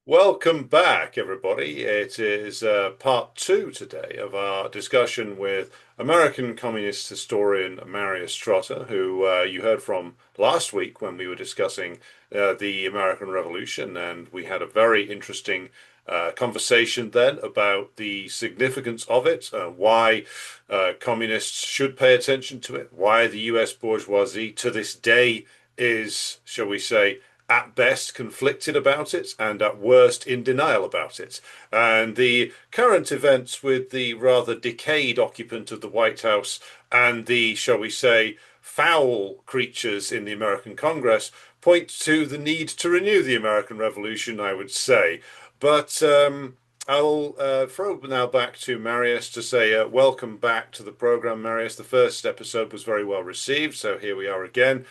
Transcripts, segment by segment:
Welcome back, everybody. It is part two today of our discussion with American communist historian Marius Trotter, who you heard from last week when we were discussing the American Revolution, and we had a very interesting conversation then about the significance of it, why communists should pay attention to it, why the US bourgeoisie to this day is, shall we say, at best conflicted about it and at worst in denial about it. And the current events with the rather decayed occupant of the White House and the, shall we say, foul creatures in the American Congress point to the need to renew the American Revolution, I would say. But I'll throw now back to Marius to say welcome back to the program, Marius. The first episode was very well received, so here we are again.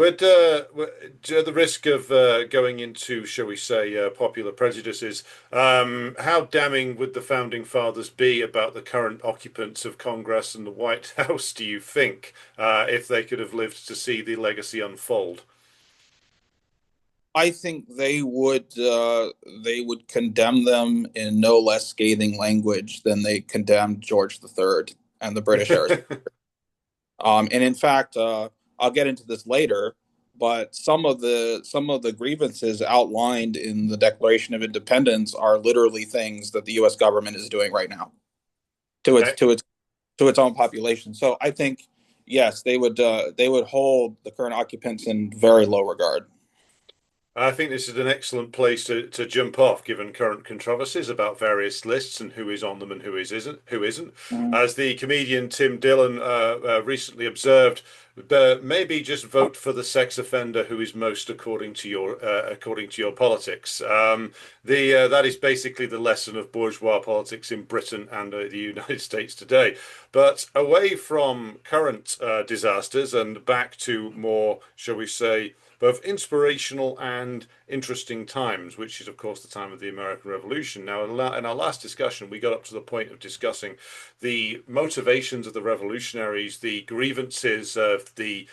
At the risk of going into, shall we say, popular prejudices, how damning would the founding fathers be about the current occupants of Congress and the White House, do you think, if they could have lived to see the legacy unfold? I think they would condemn them in no less scathing language than they condemned George III and the British aristocracy. And in fact, I'll get into this later, but some of the grievances outlined in the Declaration of Independence are literally things that the U.S. government is doing right now to its Okay. to its to its own population. So I think yes, they would hold the current occupants in very low regard. I think this is an excellent place to jump off, given current controversies about various lists and who is on them and who isn't. Mhm. As the comedian Tim Dillon recently observed, maybe just vote for the sex offender who is most according to your politics. The That is basically the lesson of bourgeois politics in Britain and the United States today. But away from current disasters and back to more, shall we say, both inspirational and interesting times, which is, of course, the time of the American Revolution. Now, in our last discussion, we got up to the point of discussing the motivations of the revolutionaries, the grievances of the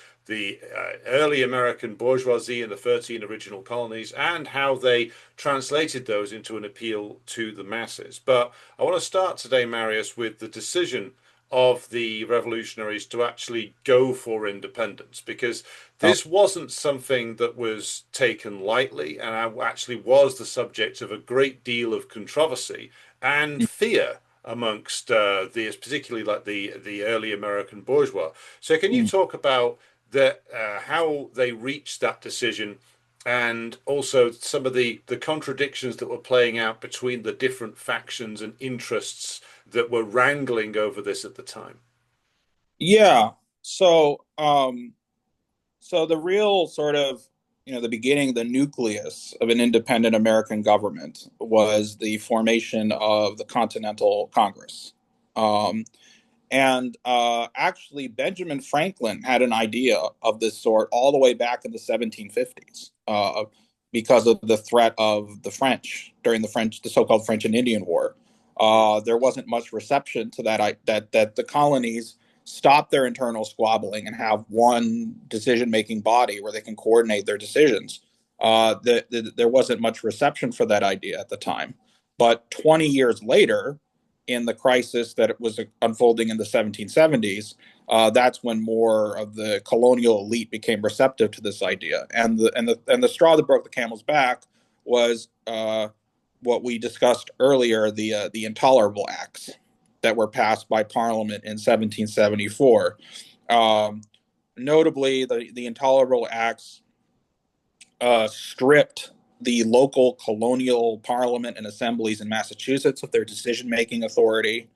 early American bourgeoisie in the 13 original colonies, and how they translated those into an appeal to the masses. But I want to start today, Marius, with the decision of the revolutionaries to actually go for independence, because Oh, this wasn't something that was taken lightly and actually was the subject of a great deal of controversy and fear amongst particularly like the early American bourgeois. So, can you mm. talk about how they reached that decision, and also some of the contradictions that were playing out between the different factions and interests that were wrangling over this at the time? Yeah. So the real sort of, the beginning, the nucleus of an independent American government was the formation of the Continental Congress. Um, and actually, Benjamin Franklin had an idea of this sort all the way back in the 1750s, because of the threat of the French during the so-called French and Indian War. There wasn't much reception to that the colonies stop their internal squabbling and have one decision-making body where they can coordinate their decisions. There wasn't much reception for that idea at the time. But 20 years later, in the crisis that was unfolding in the 1770s, that's when more of the colonial elite became receptive to this idea. And the straw that broke the camel's back was what we discussed earlier, the Intolerable Acts that were passed by Parliament in 1774. Um, Notably, the Intolerable Acts stripped the local colonial parliament and assemblies in Massachusetts of their decision making authority,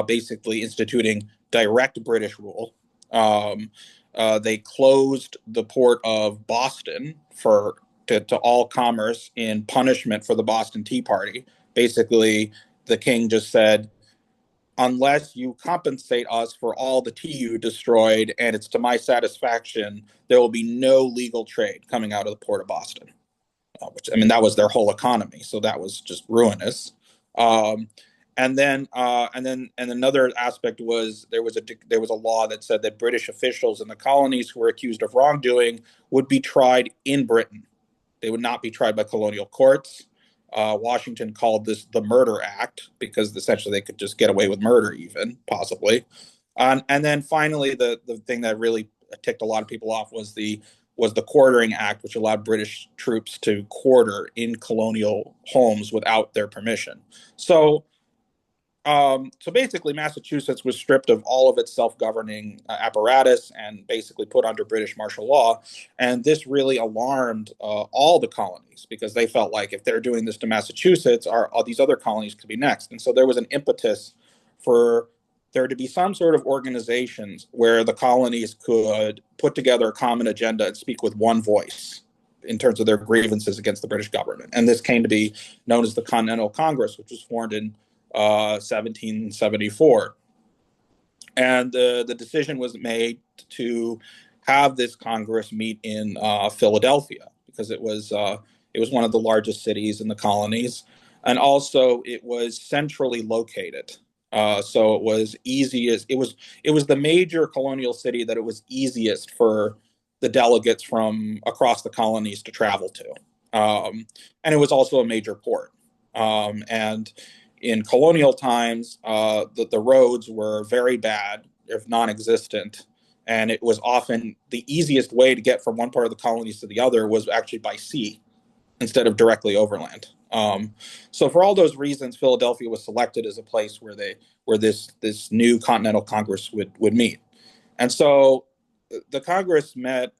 basically instituting direct British rule. They closed the port of Boston to all commerce in punishment for the Boston Tea Party. Basically, the king just said, unless you compensate us for all the tea you destroyed and it's to my satisfaction, there will be no legal trade coming out of the port of Boston. Which, I mean, that was their whole economy, so that was just ruinous. Um, and another aspect was there was a law that said that British officials in the colonies who were accused of wrongdoing would be tried in Britain. They would not be tried by colonial courts. Washington called this the Murder Act because essentially they could just get away with murder, even possibly. And then finally, the thing that really ticked a lot of people off was the Quartering Act, which allowed British troops to quarter in colonial homes without their permission. So so basically, Massachusetts was stripped of all of its self-governing apparatus and basically put under British martial law. And this really alarmed all the colonies because they felt like if they're doing this to Massachusetts, all these other colonies could be next. And so there was an impetus for there to be some sort of organizations where the colonies could put together a common agenda and speak with one voice in terms of their grievances against the British government. And this came to be known as the Continental Congress, which was formed in 1774. And the decision was made to have this Congress meet in Philadelphia because it was one of the largest cities in the colonies, and also it was centrally located. So it was easiest. It was the major colonial city that it was easiest for the delegates from across the colonies to travel to, and it was also a major port. And in colonial times, the roads were very bad, if non-existent, and it was often the easiest way to get from one part of the colonies to the other was actually by sea instead of directly overland. So for all those reasons, Philadelphia was selected as a place where this new Continental Congress would meet. And so the Congress met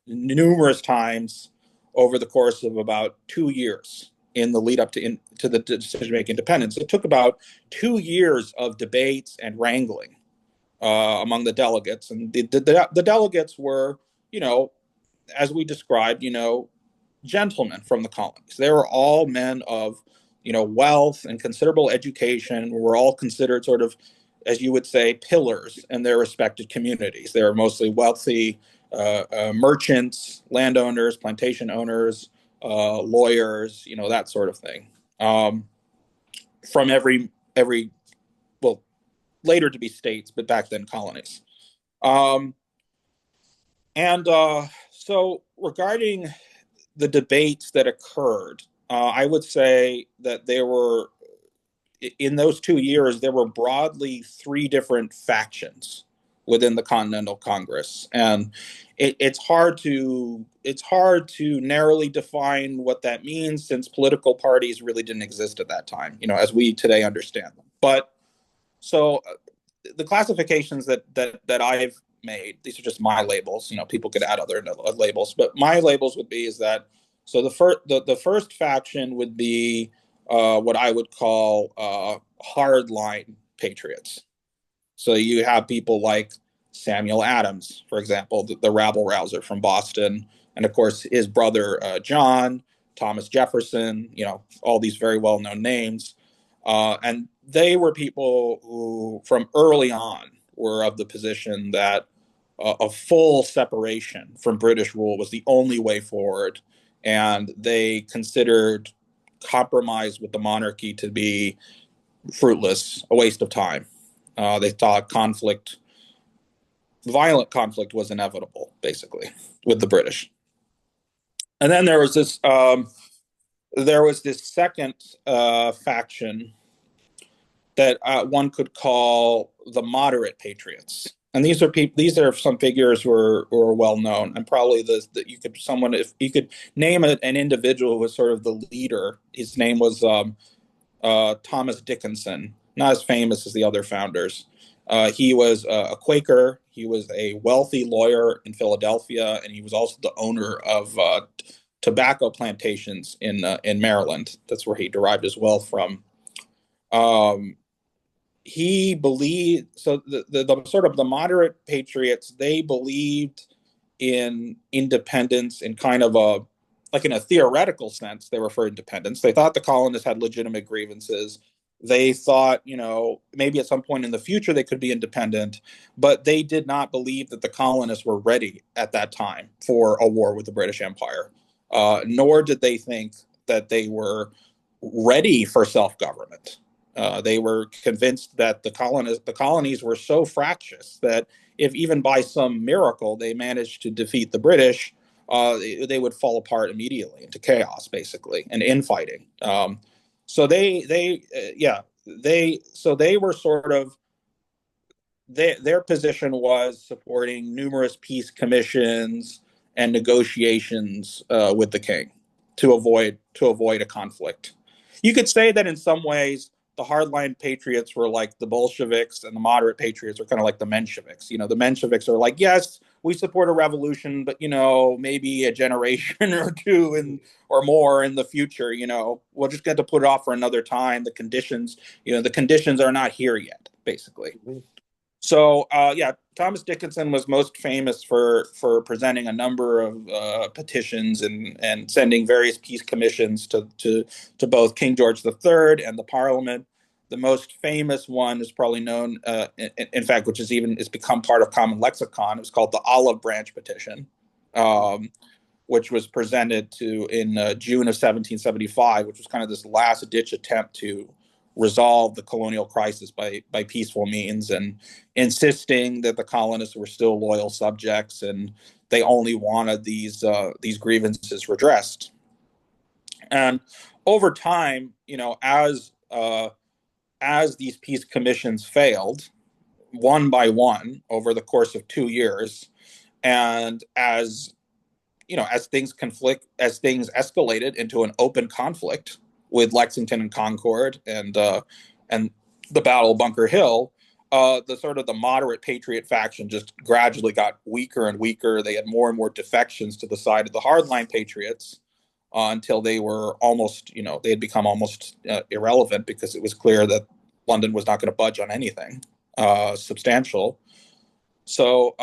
numerous times over the course of about 2 years in the lead up to the decision-making independence. It took about 2 years of debates and wrangling among the delegates. And the delegates were, as we described, gentlemen from the colonies. They were all men of, wealth and considerable education. Were all considered sort of, as you would say, pillars in their respected communities. They were mostly wealthy merchants, landowners, plantation owners, lawyers, that sort of thing, from every well, later to be states, but back then colonies. Um, and so regarding the debates that occurred, I would say that there were in those 2 years there were broadly three different factions within the Continental Congress, and it's hard to narrowly define what that means since political parties really didn't exist at that time, as we today understand them. But so the classifications that I've made, these are just my labels. People could add other labels, but my labels would be is that so the first faction would be what I would call hardline patriots. So you have people like Samuel Adams, for example, the rabble rouser from Boston, and of course his brother John, Thomas Jefferson, all these very well known names. And they were people who, from early on, were of the position that a full separation from British rule was the only way forward. And they considered compromise with the monarchy to be fruitless, a waste of time. They thought violent conflict was inevitable, basically, with the British. And then there was this second faction that one could call the moderate patriots. And these are some figures who are well known, and probably that you could if you could name an individual who was sort of the leader. His name was Thomas Dickinson, not as famous as the other founders. He was a Quaker. He was a wealthy lawyer in Philadelphia, and he was also the owner of tobacco plantations in Maryland. That's where he derived his wealth from. He believed so the sort of the moderate patriots, they believed in independence in kind of in a theoretical sense. They were for independence. They thought the colonists had legitimate grievances. They thought, maybe at some point in the future they could be independent, but they did not believe that the colonists were ready at that time for a war with the British Empire, nor did they think that they were ready for self-government. They were convinced that the colonies were so fractious that if even by some miracle they managed to defeat the British, they would fall apart immediately into chaos, basically, and infighting. So yeah, they were sort of their position was supporting numerous peace commissions and negotiations with the king to avoid a conflict. You could say that in some ways the hardline patriots were like the Bolsheviks, and the moderate patriots are kind of like the Mensheviks. The Mensheviks are like, yes, we support a revolution, but maybe a generation or two or more in the future. We'll just get to put it off for another time. The conditions are not here yet, basically. Mhm. So yeah, Thomas Dickinson was most famous for presenting a number of petitions and sending various peace commissions to both King George III and the Parliament. The most famous one is probably known, in fact, which is become part of common lexicon. It was called the Olive Branch Petition, which was presented in June of 1775, which was kind of this last ditch attempt to resolve the colonial crisis by peaceful means, and insisting that the colonists were still loyal subjects and they only wanted these grievances redressed. And over time, as these peace commissions failed one by one over the course of 2 years, and as things escalated into an open conflict with Lexington and Concord and the Battle of Bunker Hill, the moderate patriot faction just gradually got weaker and weaker. They had more and more defections to the side of the hardline patriots, until they had become almost irrelevant, because it was clear that London was not going to budge on anything substantial. So,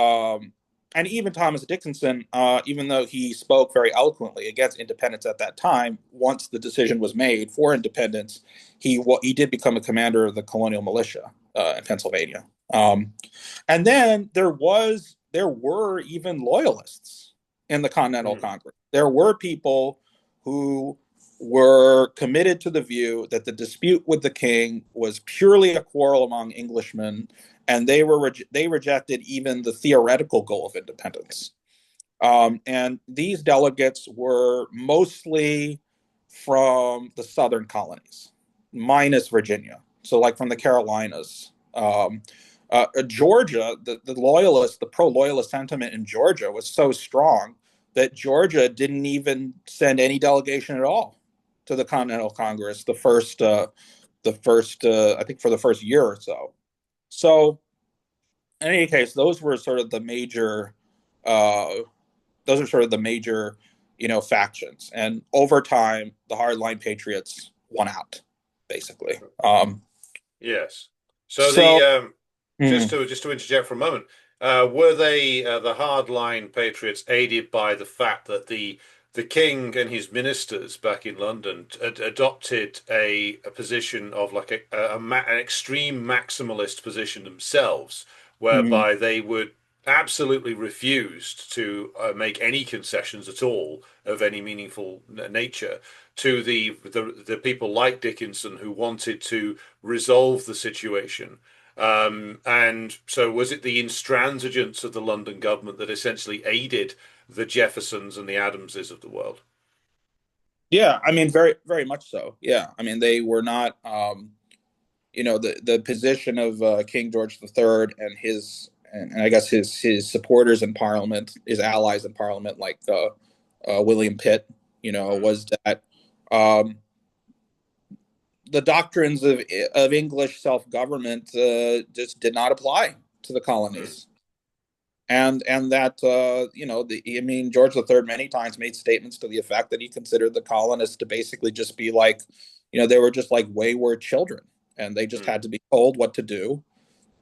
and even Thomas Dickinson, even though he spoke very eloquently against independence at that time, once the decision was made for independence, he did become a commander of the colonial militia in Pennsylvania. And then there were even loyalists in the Continental Congress. There were people who were committed to the view that the dispute with the king was purely a quarrel among Englishmen, and they rejected even the theoretical goal of independence. And these delegates were mostly from the southern colonies, minus Virginia. So, like from the Carolinas. Georgia, the pro-loyalist sentiment in Georgia was so strong that Georgia didn't even send any delegation at all to the Continental Congress I think for the first year or so. So, in any case, those were sort of the major, factions. And over time, the hardline patriots won out, basically. Yes. So So, just to interject for a moment, were they the hardline patriots aided by the fact that the king and his ministers back in London adopted a position of like an extreme maximalist position themselves, mhm. whereby they would absolutely refused to make any concessions at all of any meaningful nature to the people like Dickinson who wanted to resolve the situation. And so was it the intransigence of the London government that essentially aided the Jeffersons and the Adamses of the world? Yeah, I mean, very, very much so. Yeah, I mean, they were not, the position of King George III and I guess his supporters in Parliament, his allies in Parliament, like William Pitt, was that um, the doctrines of English self government just did not apply to the Mm, colonies. And that George III many times made statements to the effect that he considered the colonists to basically just be like, they were just like wayward children, and they just mm, had to be told what to do,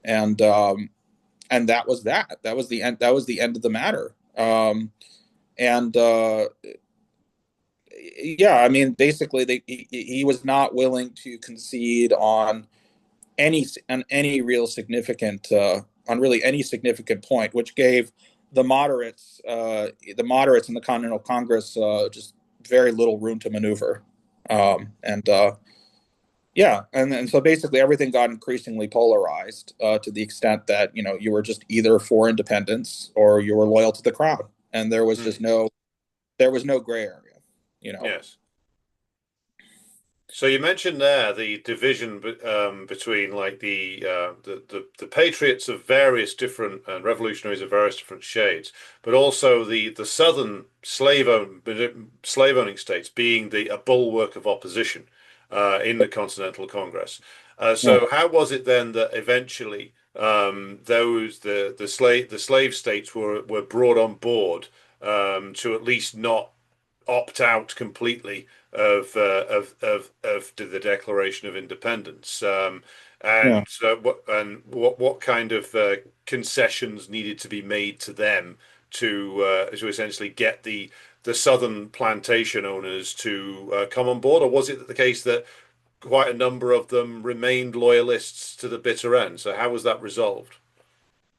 and that was that. That was the end. That was the end of the matter. And Yeah, I mean, basically, he was not willing to concede any real significant on really any significant point, which gave the moderates in the Continental Congress just very little room to maneuver. And Yeah, and so basically everything got increasingly polarized to the extent that you were just either for independence or you were loyal to the crown, and there was just mm. there was no gray area, you know. Yes. So you mentioned there the division between like the patriots of various different and revolutionaries of various different shades, but also the southern slave owning states being a bulwark of opposition in the Continental Congress. Yeah. So how was it then that eventually the slave states were brought on board to at least not opt out completely of the Declaration of Independence. Yeah. What kind of concessions needed to be made to them to essentially get the southern plantation owners to come on board, or was it the case that quite a number of them remained loyalists to the bitter end? So how was that resolved?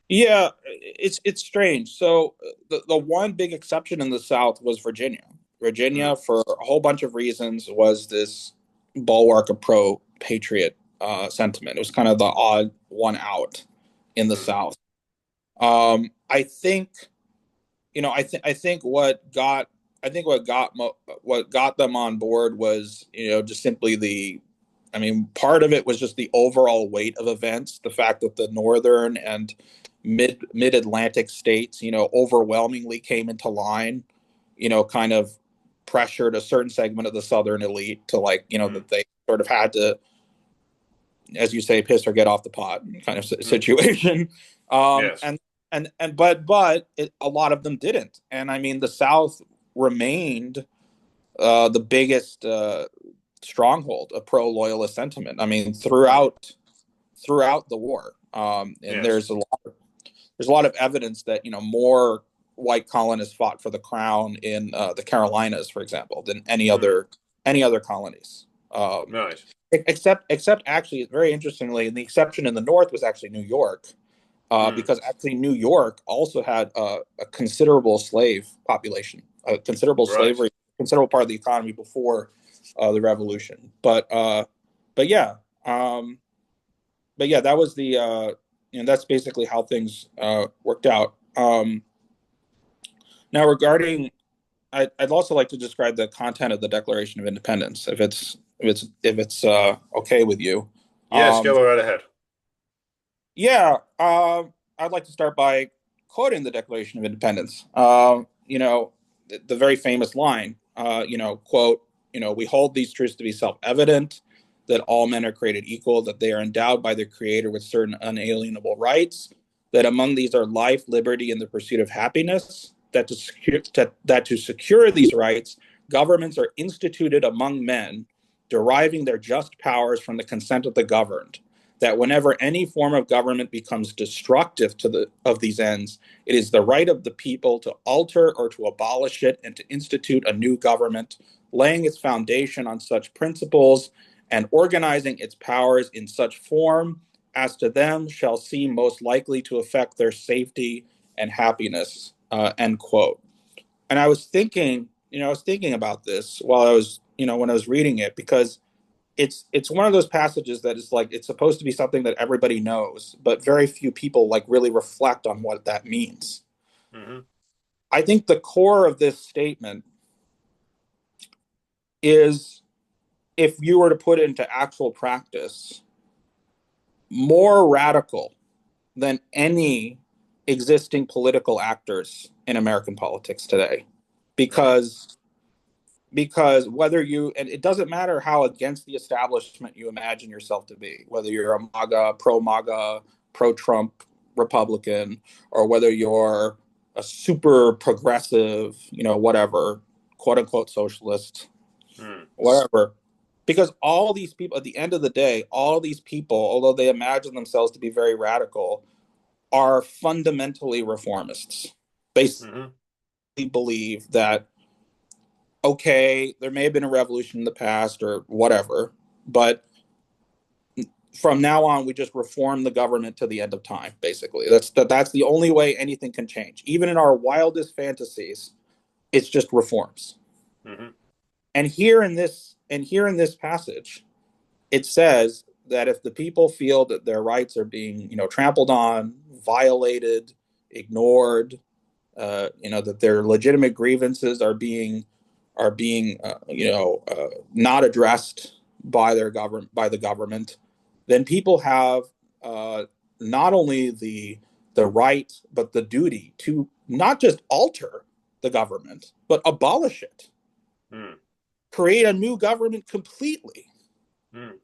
Yeah, it's strange. So the one big exception in the South was Virginia. Mm, Virginia, for a whole bunch of reasons, was this bulwark of pro-patriot sentiment. It was kind of the odd one out in the mm, South. I think, I think what got them on board was, just simply part of it was just the overall weight of events, the fact that the northern and mid Atlantic states, overwhelmingly came into line, kind of pressured a certain segment of the southern elite to, mm, that they sort of had to, as you say, piss or get off the pot kind of mm. situation. Um, Yes. and but a lot of them didn't. And I mean, the South remained the biggest stronghold of pro loyalist sentiment. I mean, Mm, throughout the war, and yes. there's a lot of evidence that more white colonists fought for the crown in the Carolinas, for example, than Mm, any other colonies. Um, right. except actually, very interestingly, the exception in the North was actually New York, Mm, because actually New York also had a considerable slave population, a considerable right. slavery, considerable part of the economy before the Revolution. But yeah, um, but yeah, that was that's basically how things worked out. Now, regarding, I'd also like to describe the content of the Declaration of Independence, if it's okay with you. Yes, Um, go right ahead. yeah, I'd like to start by quoting the Declaration of Independence. The very famous line, quote, we hold these truths to be self-evident, that all men are created equal, that they are endowed by their Creator with certain unalienable rights, that among these are life, liberty, and the pursuit of happiness, that to secure these rights, governments are instituted among men, deriving their just powers from the consent of the governed, that whenever any form of government becomes destructive of these ends, it is the right of the people to alter or to abolish it and to institute a new government, laying its foundation on such principles and organizing its powers in such form as to them shall seem most likely to affect their safety and happiness. End quote. And I was thinking about this while when I was reading it, because it's one of those passages that is like, it's supposed to be something that everybody knows, but very few people like really reflect on what that means. Hmm. I think the core of this statement is, if you were to put it into actual practice, more radical than any existing political actors in American politics today. Hmm. Because whether you, and it doesn't matter how against the establishment you imagine yourself to be, whether you're a MAGA, pro Trump Republican, or whether you're a super progressive, whatever, quote unquote socialist, Mm. whatever. Because all these people, at the end of the day, all these people, although they imagine themselves to be very radical, are fundamentally reformists. They Hmm. believe that, okay, there may have been a revolution in the past or whatever, but from now on, we just reform the government to the end of time. Basically, that's the only way anything can change. Even in our wildest fantasies, it's just reforms. Hmm. And here in this passage, it says that if the people feel that their rights are being, trampled on, violated, ignored, that their legitimate grievances are being not addressed by the government, then people have uh, not only the right but the duty to not just alter the government but abolish it, mm, create a new government completely. mm.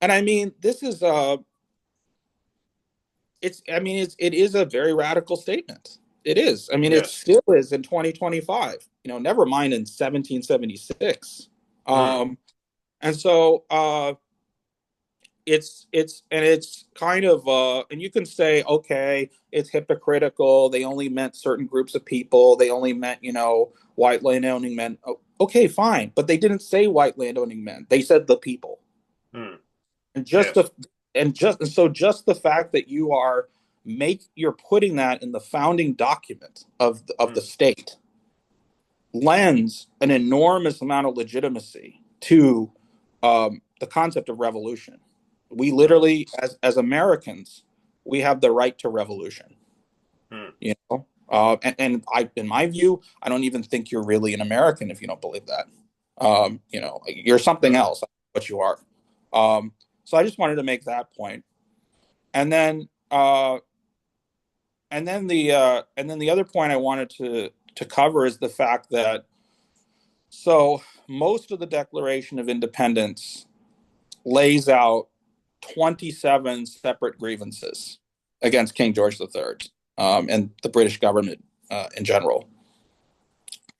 And I mean, this is it is a very radical statement. It is. I mean, it Yes. still is in 2025. Never mind in 1776. Mm, Um, and so it's kind of and you can say, okay, it's hypocritical. They only meant certain groups of people. They only meant white landowning men. Okay, fine, but they didn't say white landowning men. They said the people. mm. And just Yes. the and so just the fact that you're putting that in the founding document of the Mm, state lends an enormous amount of legitimacy to the concept of revolution. We mm, literally, as Americans, we have the right to revolution. mm. In my view, I don't even think you're really an American if you don't believe that. You're something Mm, else. What you are. So I just wanted to make that point, and then the other point I wanted to cover is the fact that most of the Declaration of Independence lays out 27 separate grievances against King George III, and the British government in general.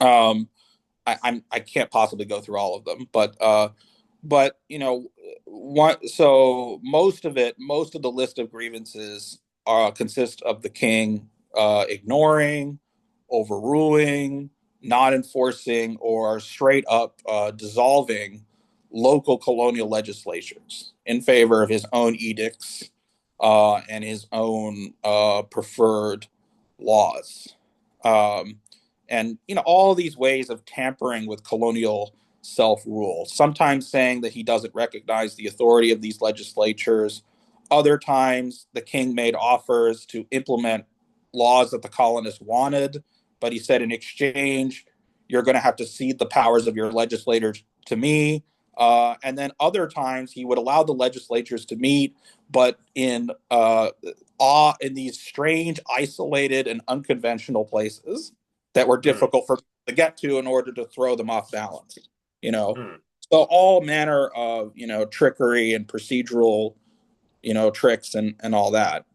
I can't possibly go through all of them, but most of the list of grievances consist of the king ignoring, overruling, not enforcing, or straight up dissolving local colonial legislatures in favor of his own edicts and his own preferred laws. Um, and all these ways of tampering with colonial self-rule, sometimes saying that he doesn't recognize the authority of these legislatures. Other times the king made offers to implement laws that the colonists wanted, but he said, in exchange, you're going to have to cede the powers of your legislators to me. And then other times he would allow the legislatures to meet, but in these strange, isolated, and unconventional places that were mm, difficult for to get to in order to throw them off balance. You know, mm. so all manner of trickery and procedural tricks and all that.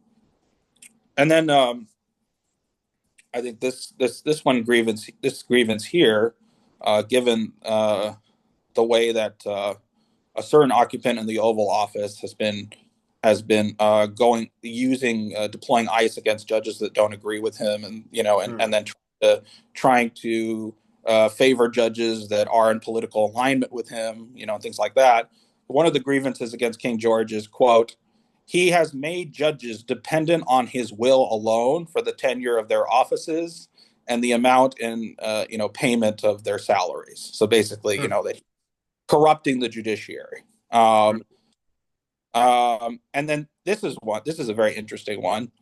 And then I think this grievance here, given the way that a certain occupant in the Oval Office has been deploying ICE against judges that don't agree with him, and Mm, then trying to favor judges that are in political alignment with him, and things like that. One of the grievances against King George is, quote, he has made judges dependent on his will alone for the tenure of their offices and the amount in payment of their salaries. So basically, mm, that corrupting the judiciary. mm, And then this is a very interesting one.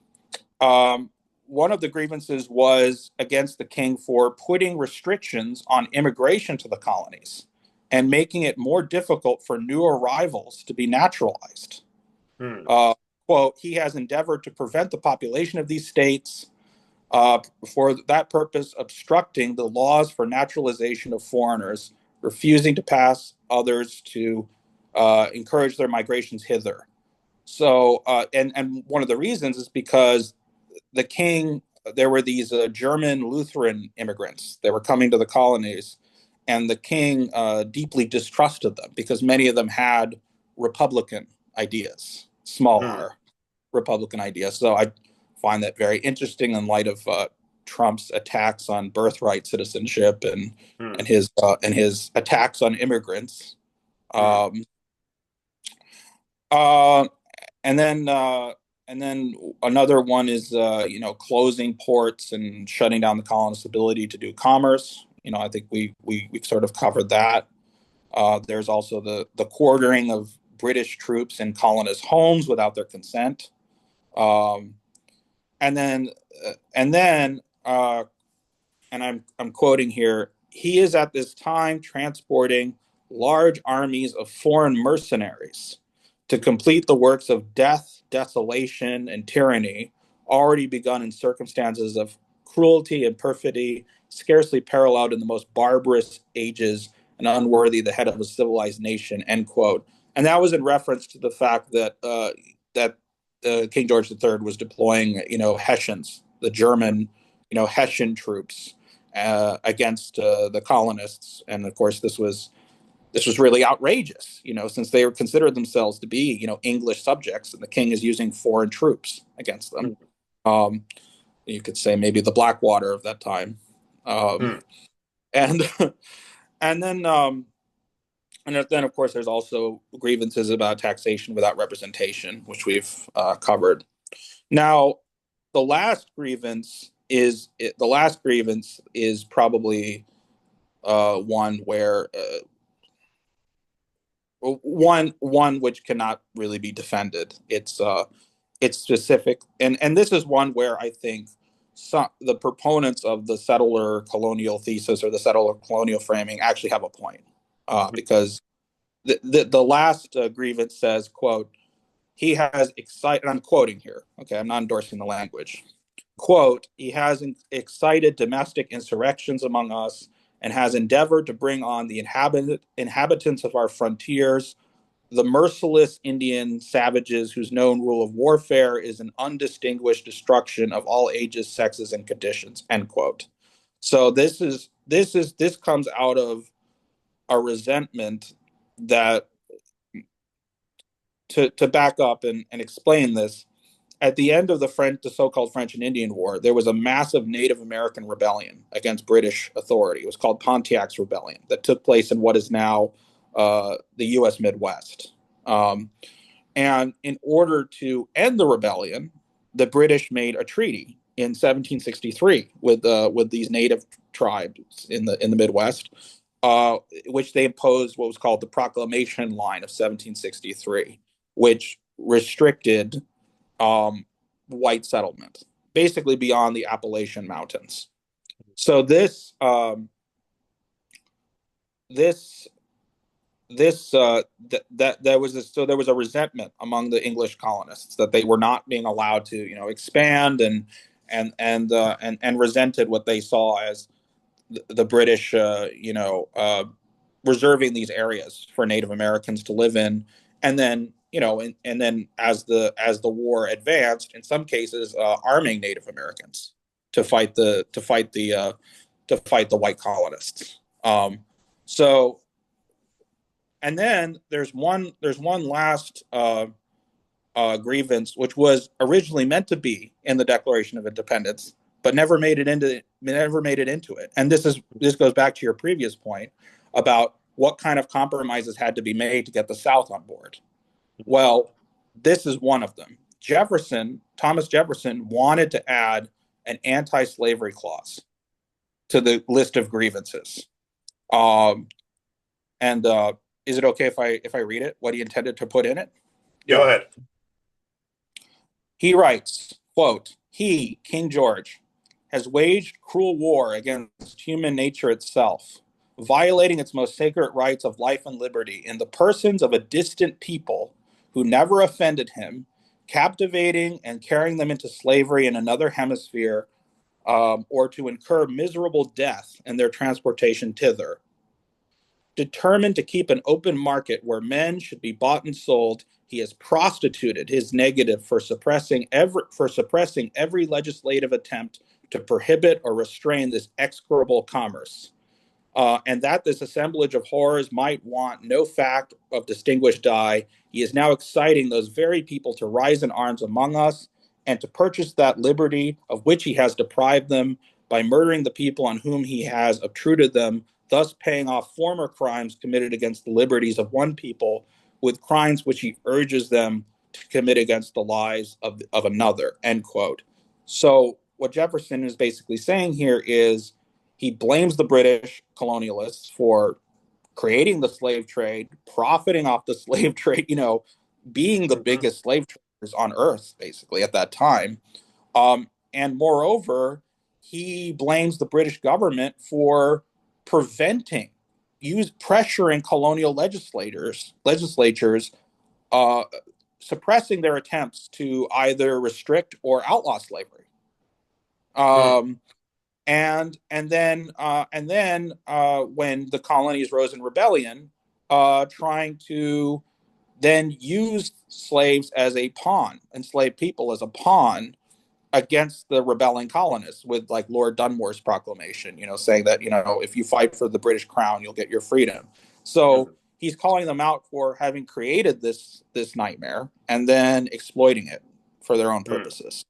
Um, one of the grievances was against the king for putting restrictions on immigration to the colonies and making it more difficult for new arrivals to be naturalized. mm, Uh, Quote, he has endeavored to prevent the population of these states for that purpose, obstructing the laws for naturalization of foreigners, refusing to pass others to encourage their migrations hither. So, and one of the reasons is because the king, there were these German Lutheran immigrants that were coming to the colonies, and the king deeply distrusted them because many of them had Republican ideas, small mm, r Republican ideas. So I find that very interesting in light of Trump's attacks on birthright citizenship mm, and his attacks on immigrants. mm, Um, uh, and then another one is closing ports and shutting down the colonists' ability to do commerce. I think we've sort of covered that. There's also the quartering of British troops in colonists' homes without their consent. Um, and then and I'm quoting here, he is at this time transporting large armies of foreign mercenaries to complete the works of death, desolation, and tyranny already begun in circumstances of cruelty and perfidy, scarcely paralleled in the most barbarous ages and unworthy the head of a civilized nation, end quote. And that was in reference to the fact that King George III was deploying, Hessians, the German, Hessian troops against the colonists, and of course this was really outrageous, since they considered themselves to be, English subjects, and the king is using foreign troops against them. Um, you could say maybe the Blackwater of that time, Hmm. and and then and then of course there's also grievances about taxation without representation, which we've covered. Now, the last grievance is probably one where one which cannot really be defended. It's specific, and this is one where I think the proponents of the settler colonial thesis or the settler colonial framing actually have a point, because the last grievance says, quote, he has excited, and I'm quoting here, okay, I'm not endorsing the language, quote, he has excited domestic insurrections among us and has endeavored to bring on the inhabitants of our frontiers, the merciless Indian savages whose known rule of warfare is an undistinguished destruction of all ages, sexes, and conditions, end quote. So this comes out of a resentment that, to back up and explain this, at the end of the so-called French and Indian War, there was a massive Native American rebellion against British authority. It was called Pontiac's Rebellion that took place in what is now the U.S. Midwest. And in order to end the rebellion, the British made a treaty in 1763 with these native tribes in the Midwest, which they imposed what was called the Proclamation Line of 1763, which restricted white settlement, basically beyond the Appalachian Mountains. So this that there was there was a resentment among the English colonists that they were not being allowed to expand, and resented what they saw as the British reserving these areas for Native Americans to live in, and then and then as the war advanced, in some cases arming Native Americans to fight the white colonists. So and then there's one last grievance, which was originally meant to be in the Declaration of Independence, but never made it into it. And this goes back to your previous point about what kind of compromises had to be made to get the South on board. Well, this is one of them. Thomas Jefferson, wanted to add an anti-slavery clause to the list of grievances. Um, and is it okay if I read it? What he intended to put in it? Go ahead. He writes, quote, he, King George, has waged cruel war against human nature itself, violating its most sacred rights of life and liberty in the persons of a distant people who never offended him, captivating and carrying them into slavery in another hemisphere, or to incur miserable death in their transportation thither. Determined to keep an open market where men should be bought and sold, he has prostituted his negative for suppressing every legislative attempt to prohibit or restrain this execrable commerce. And that this assemblage of horrors might want no fact of distinguished dye, he is now exciting those very people to rise in arms among us and to purchase that liberty of which he has deprived them by murdering the people on whom he has obtruded them, thus paying off former crimes committed against the liberties of one people with crimes which he urges them to commit against the lives of another, end quote. So what Jefferson is basically saying here is he blames the British colonialists for creating the slave trade, profiting off the slave trade, being the Mm-hmm. biggest slave traders on earth, basically, at that time. And moreover, he blames the British government for preventing, pressuring colonial legislatures, uh, suppressing their attempts to either restrict or outlaw slavery. Mm. Um, and then when the colonies rose in rebellion, trying to then use slaves as a pawn, enslaved people as a pawn against the rebelling colonists, with like Lord Dunmore's proclamation, saying that, if you fight for the British crown, you'll get your freedom. So Mm. he's calling them out for having created this nightmare and then exploiting it for their own Mm. purposes.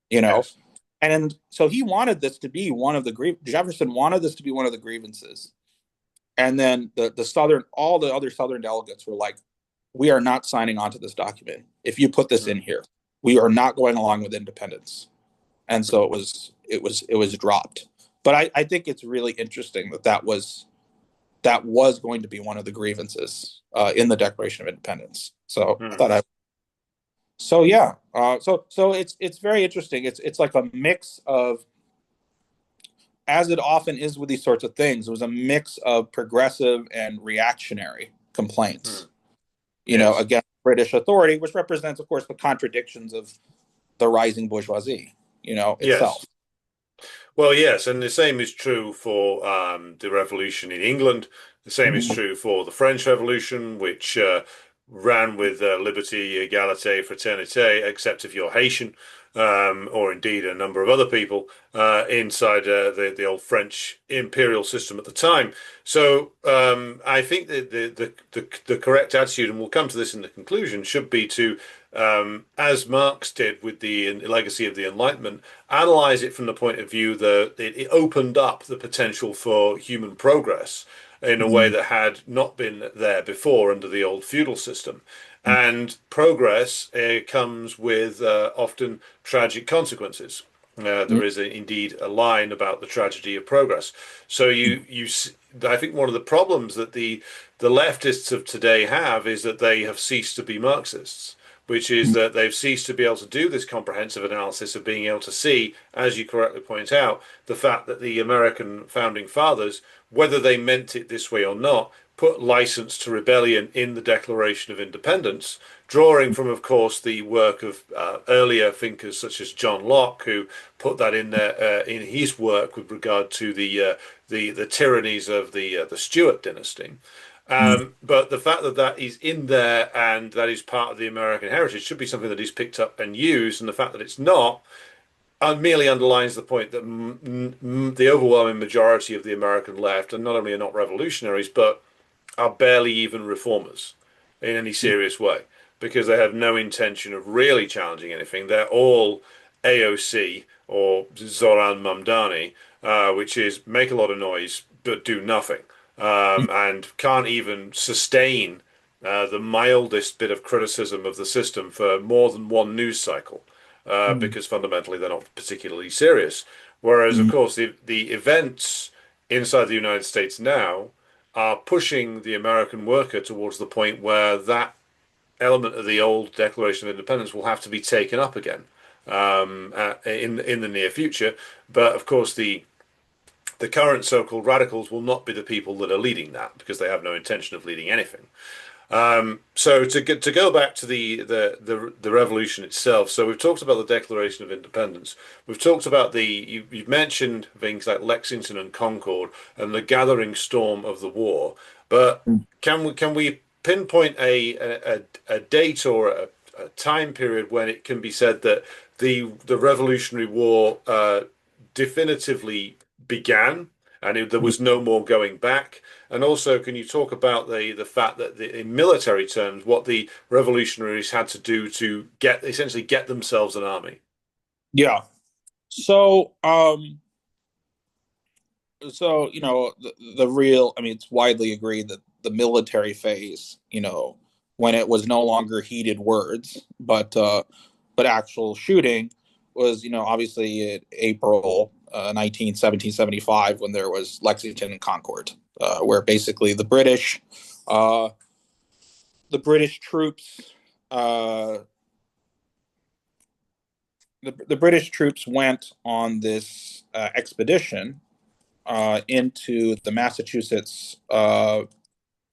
You know, Yes. and so he wanted this to be one of the Jefferson wanted this to be one of the grievances. And then all the other Southern delegates were like, we are not signing on to this document. If you put this in Mm. here, we are not going along with independence. And so it was dropped. But I think it's really interesting that was going to be one of the grievances in the Declaration of Independence. So I Mm. thought I so yeah. So it's very interesting. It's like a mix of, as it often is with these sorts of things, it was a mix of progressive and reactionary Mm. complaints, Yes. against British authority, which represents, of course, the contradictions of the rising bourgeoisie, Yes. itself. Well, yes, and the same is true for the revolution in England. The same is Mhm. true for the French Revolution, which ran with liberty, égalité, fraternité, except if you're Haitian, or indeed a number of other people inside the old French imperial system at the time. So I think that the correct attitude, and we'll come to this in the conclusion, should be to, as Marx did with the legacy of the Enlightenment, analyze it from the point of view that it opened up the potential for human progress in a way Mhm. that had not been there before under the old feudal system. And progress comes with often tragic consequences. There is indeed a line about the tragedy of progress. So I think one of the problems that the leftists of today have is that they have ceased to be Marxists, which is that they've ceased to be able to do this comprehensive analysis of being able to see, as you correctly point out, the fact that the American founding fathers, whether they meant it this way or not, put license to rebellion in the Declaration of Independence, drawing from, of course, the work of earlier thinkers such as John Locke, who put that in there in his work with regard to the tyrannies of the Stuart dynasty. But the fact that that is in there and that is part of the American heritage should be something that is picked up and used. And the fact that it's not merely underlines the point that the overwhelming majority of the American left, and not only are not revolutionaries, but are barely even reformers in any serious way because they have no intention of really challenging anything. They're all AOC or Zoran Mamdani, which is make a lot of noise but do nothing, and can't even sustain the mildest bit of criticism of the system for more than one news cycle, Mhm. because fundamentally they're not particularly serious. Whereas, of Mhm. course, the events inside the United States now are pushing the American worker towards the point where that element of the old Declaration of Independence will have to be taken up again in the near future. But of course, the current so-called radicals will not be the people that are leading that because they have no intention of leading anything. So to go back to the revolution itself. So we've talked about the Declaration of Independence. We've talked about you've mentioned things like Lexington and Concord and the gathering storm of the war. But can we pinpoint a date or a time period when it can be said that the Revolutionary War definitively began and there was no more going back? And also, can you talk about the fact that in military terms, what the revolutionaries had to do to essentially get themselves an army? Yeah. So, the real, I mean, it's widely agreed that the military phase, when it was no longer heated words, but actual shooting, was, obviously in April 1775, when there was Lexington and Concord, where basically uh, the British troops, uh, the British troops went on this expedition into the Massachusetts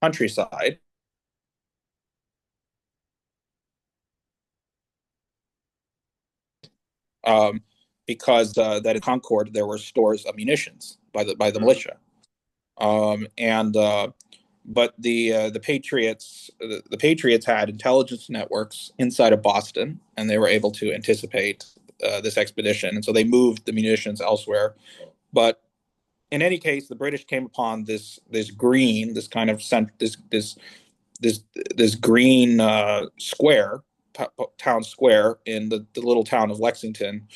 countryside. Um, because that in Concord there were stores of munitions by the Mm. militia, and but the Patriots had intelligence networks inside of Boston, and they were able to anticipate this expedition, and so they moved the munitions elsewhere. But in any case, the British came upon this green, this kind of this this green square, town square in the little town of Lexington,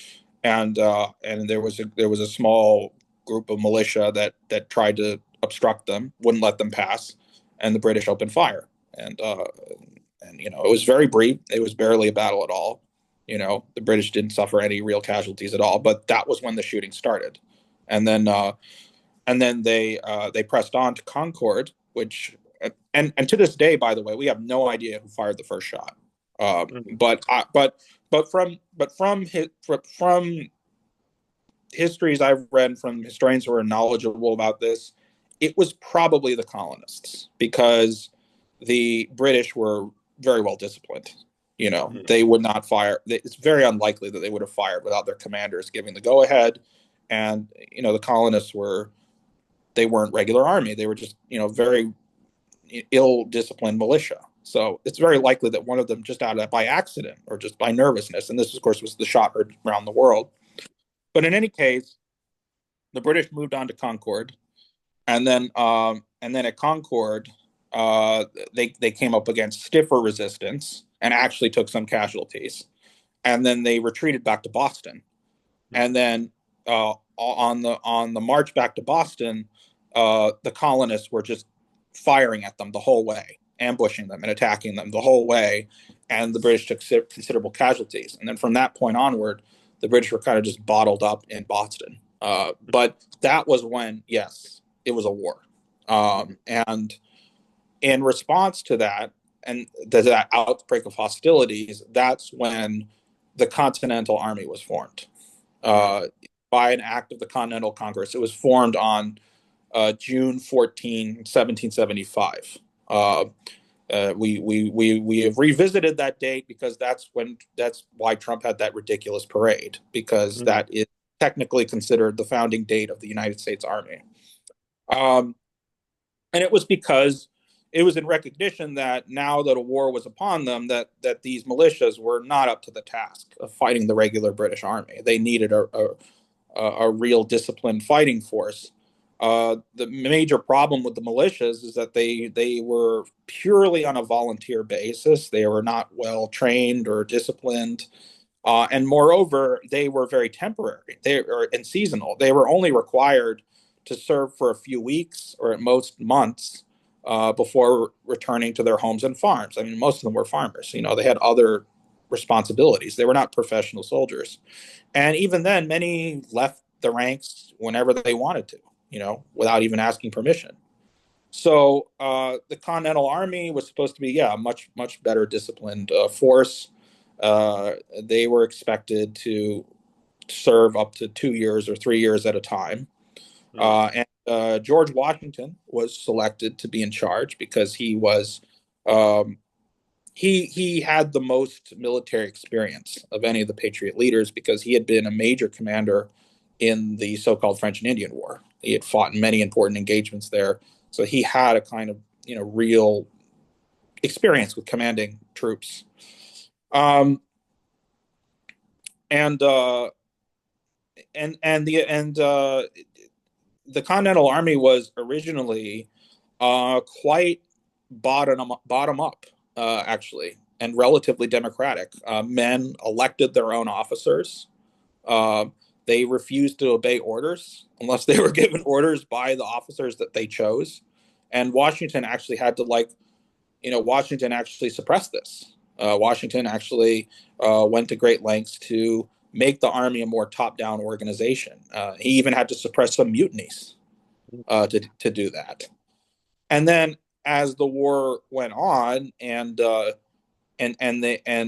and there was a small group of militia that tried to obstruct them, wouldn't let them pass, and the British opened fire. And it was very brief. It was barely a battle at all. The British didn't suffer any real casualties at all. But that was when the shooting started, and then they pressed on to Concord, which and to this day, by the way, we have no idea who fired the first shot. Mm. From histories I've read from historians who are knowledgeable about this, it was probably the colonists because the British were very well disciplined. Mm. They would not fire. It's very unlikely that they would have fired without their commanders giving the go ahead. And the colonists they weren't regular army. They were just very ill-disciplined militia. So it's very likely that one of them just out of that by accident or just by nervousness, and this of course was the shot heard around the world. But in any case, the British moved on to Concord, and then at Concord, they came up against stiffer resistance and actually took some casualties, and then they retreated back to Boston, and then on the march back to Boston, the colonists were just firing at them the whole way, ambushing them and attacking them the whole way, and the British took considerable casualties. And then from that point onward, the British were kind of just bottled up in Boston. But that was when, yes, it was a war. And in response to that, and that outbreak of hostilities, that's when the Continental Army was formed Mm. uh, by an act of the Continental Congress. It was formed on June 14, 1775. We have revisited that date because that's why Trump had that ridiculous parade, because Mm. that is technically considered the founding date of the United States Army. Um, and it was because it was in recognition that now that a war was upon them, that these militias were not up to the task of fighting the regular British army. They needed a real disciplined fighting force. The major problem with the militias is that they were purely on a volunteer basis. They were not well trained or disciplined, and moreover, they were very temporary. They were and seasonal. They were only required to serve for a few weeks or at most months before returning to their homes and farms. I mean, most of them were farmers. They had other responsibilities. They were not professional soldiers, and even then, many left the ranks whenever they wanted to. Without even asking permission. So the Continental Army was supposed to be, yeah, a much better disciplined force. They were expected to serve up to 2 years or 3 years at a time. Mm. And George Washington was selected to be in charge because um, he had the most military experience of any of the Patriot leaders because he had been a major commander in the so-called French and Indian War. He had fought in many important engagements there, so he had a kind of real experience with commanding troops. Um, and and the Continental Army was originally quite bottom up, actually, and relatively democratic. Men elected their own officers. Uh, they refused to obey orders unless they were given orders by the officers that they chose. And Washington actually had to Washington actually suppressed this. Washington actually went to great lengths to make the army a more top-down organization. He even had to suppress some mutinies to do that. And then as the war went on, and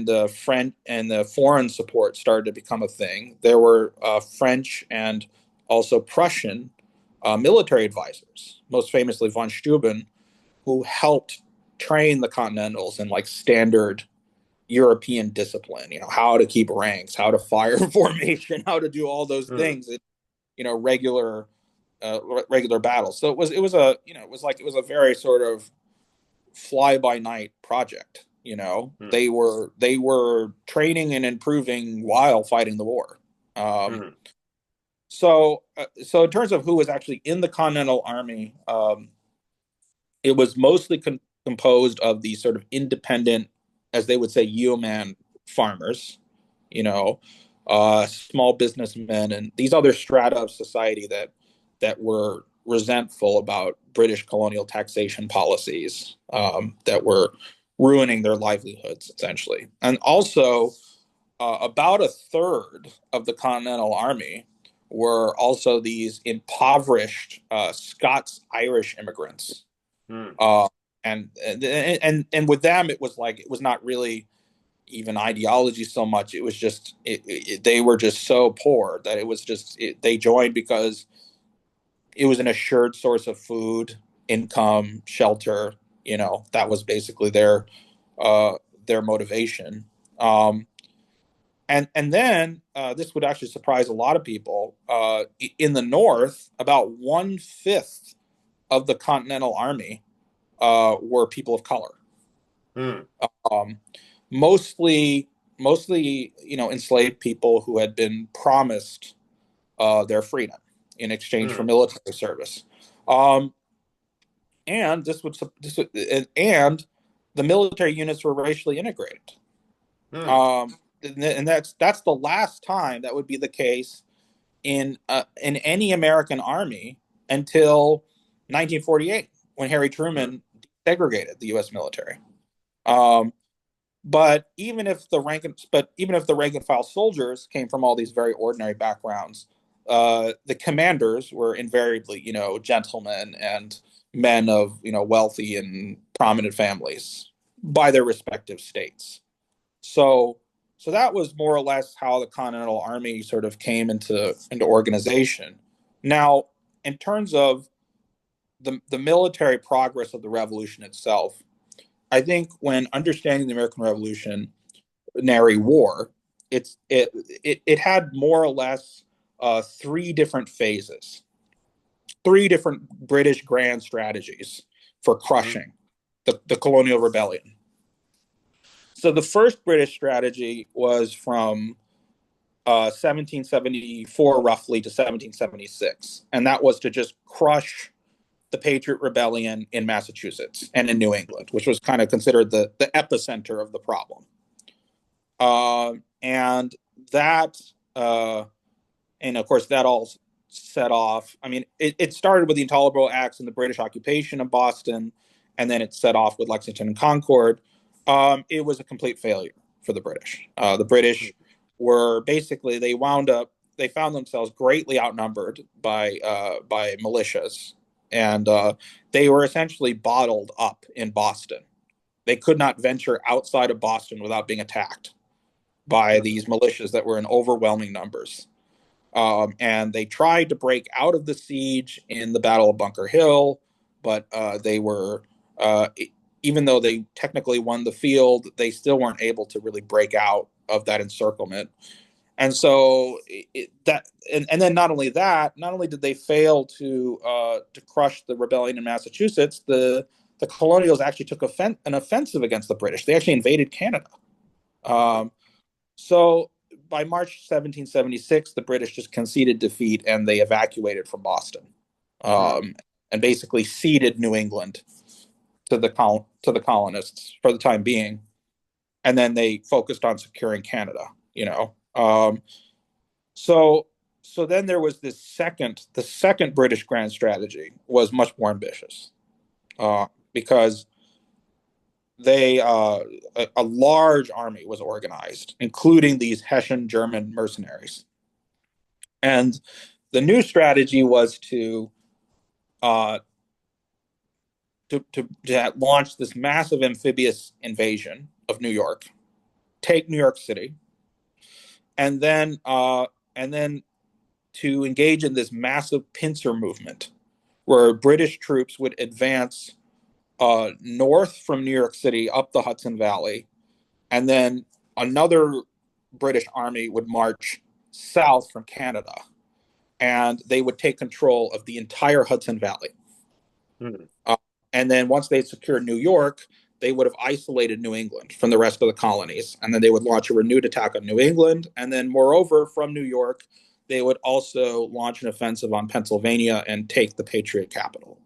the French and the foreign support started to become a thing. There were French and also Prussian military advisors, most famously von Steuben, who helped train the Continentals in like standard European discipline. How to keep ranks, how to fire formation, how to do all those mm, things. Regular regular battles. So it was a very sort of fly by night project. mm, They were training and improving while fighting the war. Um, mm, so in terms of who was actually in the Continental Army, it was mostly composed of these sort of independent, as they would say, yeoman farmers, you know, small businessmen, and these other strata of society that were resentful about British colonial taxation policies that were ruining their livelihoods, essentially. And also, about a third of the Continental Army were also these impoverished Scots Irish immigrants. mm, Uh, and with them, it was not really even ideology so much. It was just they were just so poor that it was just they joined because it was an assured source of food, income, shelter. That was basically uh, their motivation. Um, and then this would actually surprise a lot of people. In the North, about 1/5 of the Continental Army were people of color, mm, um, mostly enslaved people who had been promised their freedom in exchange for mm, military service. Um, and this would and the military units were racially integrated. mm, And that's the last time that would be the case in any American army until 1948, when Harry mm, Truman segregated the U.S. military. Um, but even if the rank and file soldiers came from all these very ordinary backgrounds, the commanders were invariably, gentlemen and men of wealthy and prominent families by their respective states. So so that was more or less how the Continental Army sort of came into organization. Now, in terms of the military progress of the revolution itself, I think when understanding the American Revolutionary War, it had more or less three different phases, three different British grand strategies for mm, crushing the colonial rebellion. So the first British strategy was from 1774 roughly to 1776, and that was to just crush the Patriot Rebellion in Massachusetts and in New England, which was kind of considered the epicenter of the problem. And that, and of course, that all set off. I mean, it started with the Intolerable Acts and the British occupation of Boston, and then it set off with Lexington and Concord. It was a complete failure for the British. The British were basically they found themselves greatly outnumbered by militias, and they were essentially bottled up in Boston. They could not venture outside of Boston without being attacked by mm, these militias that were in overwhelming numbers. And they tried to break out of the siege in the Battle of Bunker Hill, but they were, even though they technically won the field, they still weren't able to really break out of that encirclement. And so and then not only that, not only did they fail to crush the rebellion in Massachusetts, the colonials actually took an offensive against the British. They actually invaded Canada. Um, so by March 1776, the British just conceded defeat and they evacuated from Boston, mm, and basically ceded New England to the colonists for the time being. And then they focused on securing Canada. You know, so so then there was the second British grand strategy was much more ambitious, because a large army was organized, including these Hessian German mercenaries. And the new strategy was uh, to launch this massive amphibious invasion of of New York, take New York City, and then to engage in this massive pincer movement where British troops would advance north from New York City up the Hudson Valley, and then another British army would march south from Canada, and they would take control of the entire Hudson Valley. Mm. Uh, and then once they secured New York, they would have isolated New England from the rest of the colonies. And then they would launch a renewed attack on New England. And then, moreover, from New York, they would also launch an offensive on Pennsylvania and take the Patriot capital.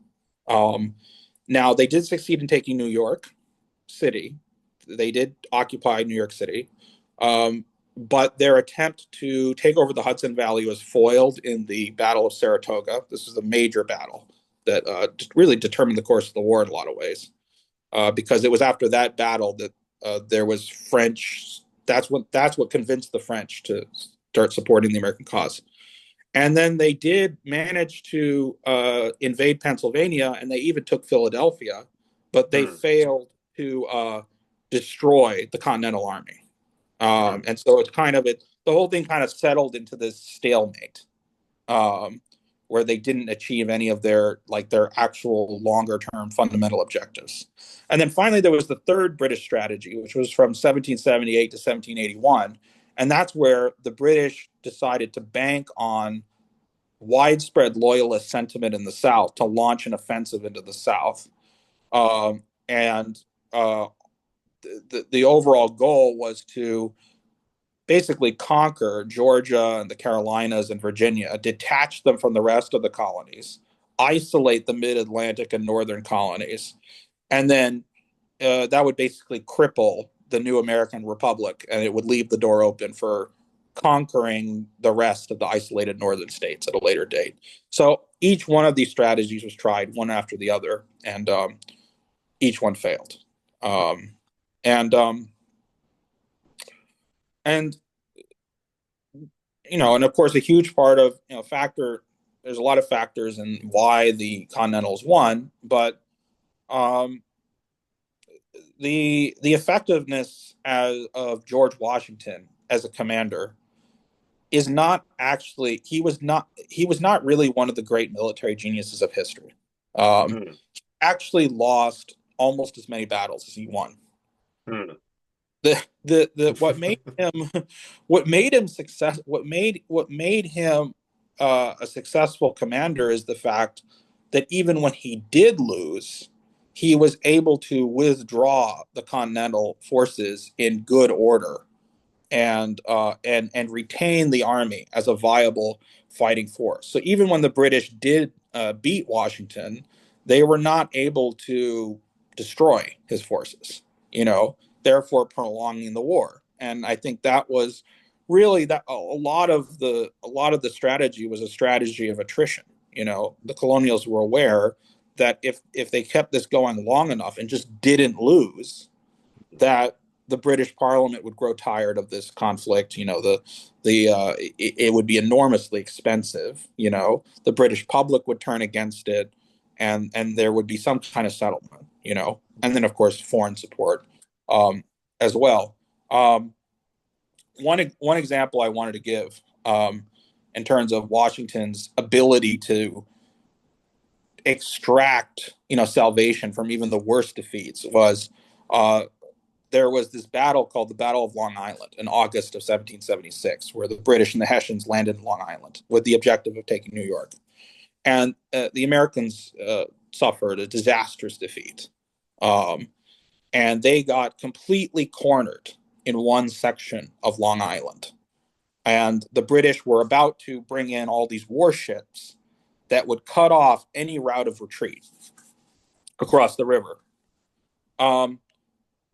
Um, Now, they did succeed in taking New York City. They did occupy New York City. But their attempt to take over the Hudson Valley was foiled in the Battle of Saratoga. This was a major battle that really determined the course of the war in a lot of ways, because it was after that battle that there was French. That's what convinced the French to start supporting the American cause. And then they did manage to invade Pennsylvania, and they even took Philadelphia, but they Mm. failed to destroy the Continental Army. Mm. And so it's the whole thing kind of settled into this stalemate, um, where they didn't achieve any of their actual longer term fundamental objectives. And then finally, there was the third British strategy, which was from 1778 to 1781. And that's where the British decided to bank on widespread loyalist sentiment in the South to launch an offensive into the South. And the overall goal was to basically conquer Georgia and the Carolinas and Virginia, detach them from the rest of the colonies, isolate the mid Atlantic and northern colonies, and then that would basically cripple the new American Republic, and it would leave the door open for conquering the rest of the isolated northern states at a later date. So each one of these strategies was tried one after the other, and each one failed. Um, and and and of course, a huge part of factor. There's a lot of factors in why the Continentals won, but um, the effectiveness of George Washington as a commander is not actually he was not really one of the great military geniuses of history. Mm. Actually lost almost as many battles as he won. Mm. The what made him what made him a successful commander is the fact that even when he did lose, he was able to withdraw the Continental forces in good order and retain the army as a viable fighting force. So even when the British did beat Washington, they were not able to destroy his forces. Therefore prolonging the war. And I think that was really that a lot of the strategy was a strategy of attrition. The colonials were aware that if they kept this going long enough and just didn't lose, that the British Parliament would grow tired of this conflict. It would be enormously expensive. The British public would turn against it, and there would be some kind of settlement. And then of course foreign support as well. One example I wanted to give in terms of Washington's ability to extract salvation from even the worst defeats was uh, there was this battle called the Battle of Long Island in August of 1776, where the British and the Hessians landed in Long Island with the objective of taking New York. And the Americans suffered a disastrous defeat. Um, and they got completely cornered in one section of Long Island. And the British were about to bring in all these warships that would cut off any route of retreat across the river. Um,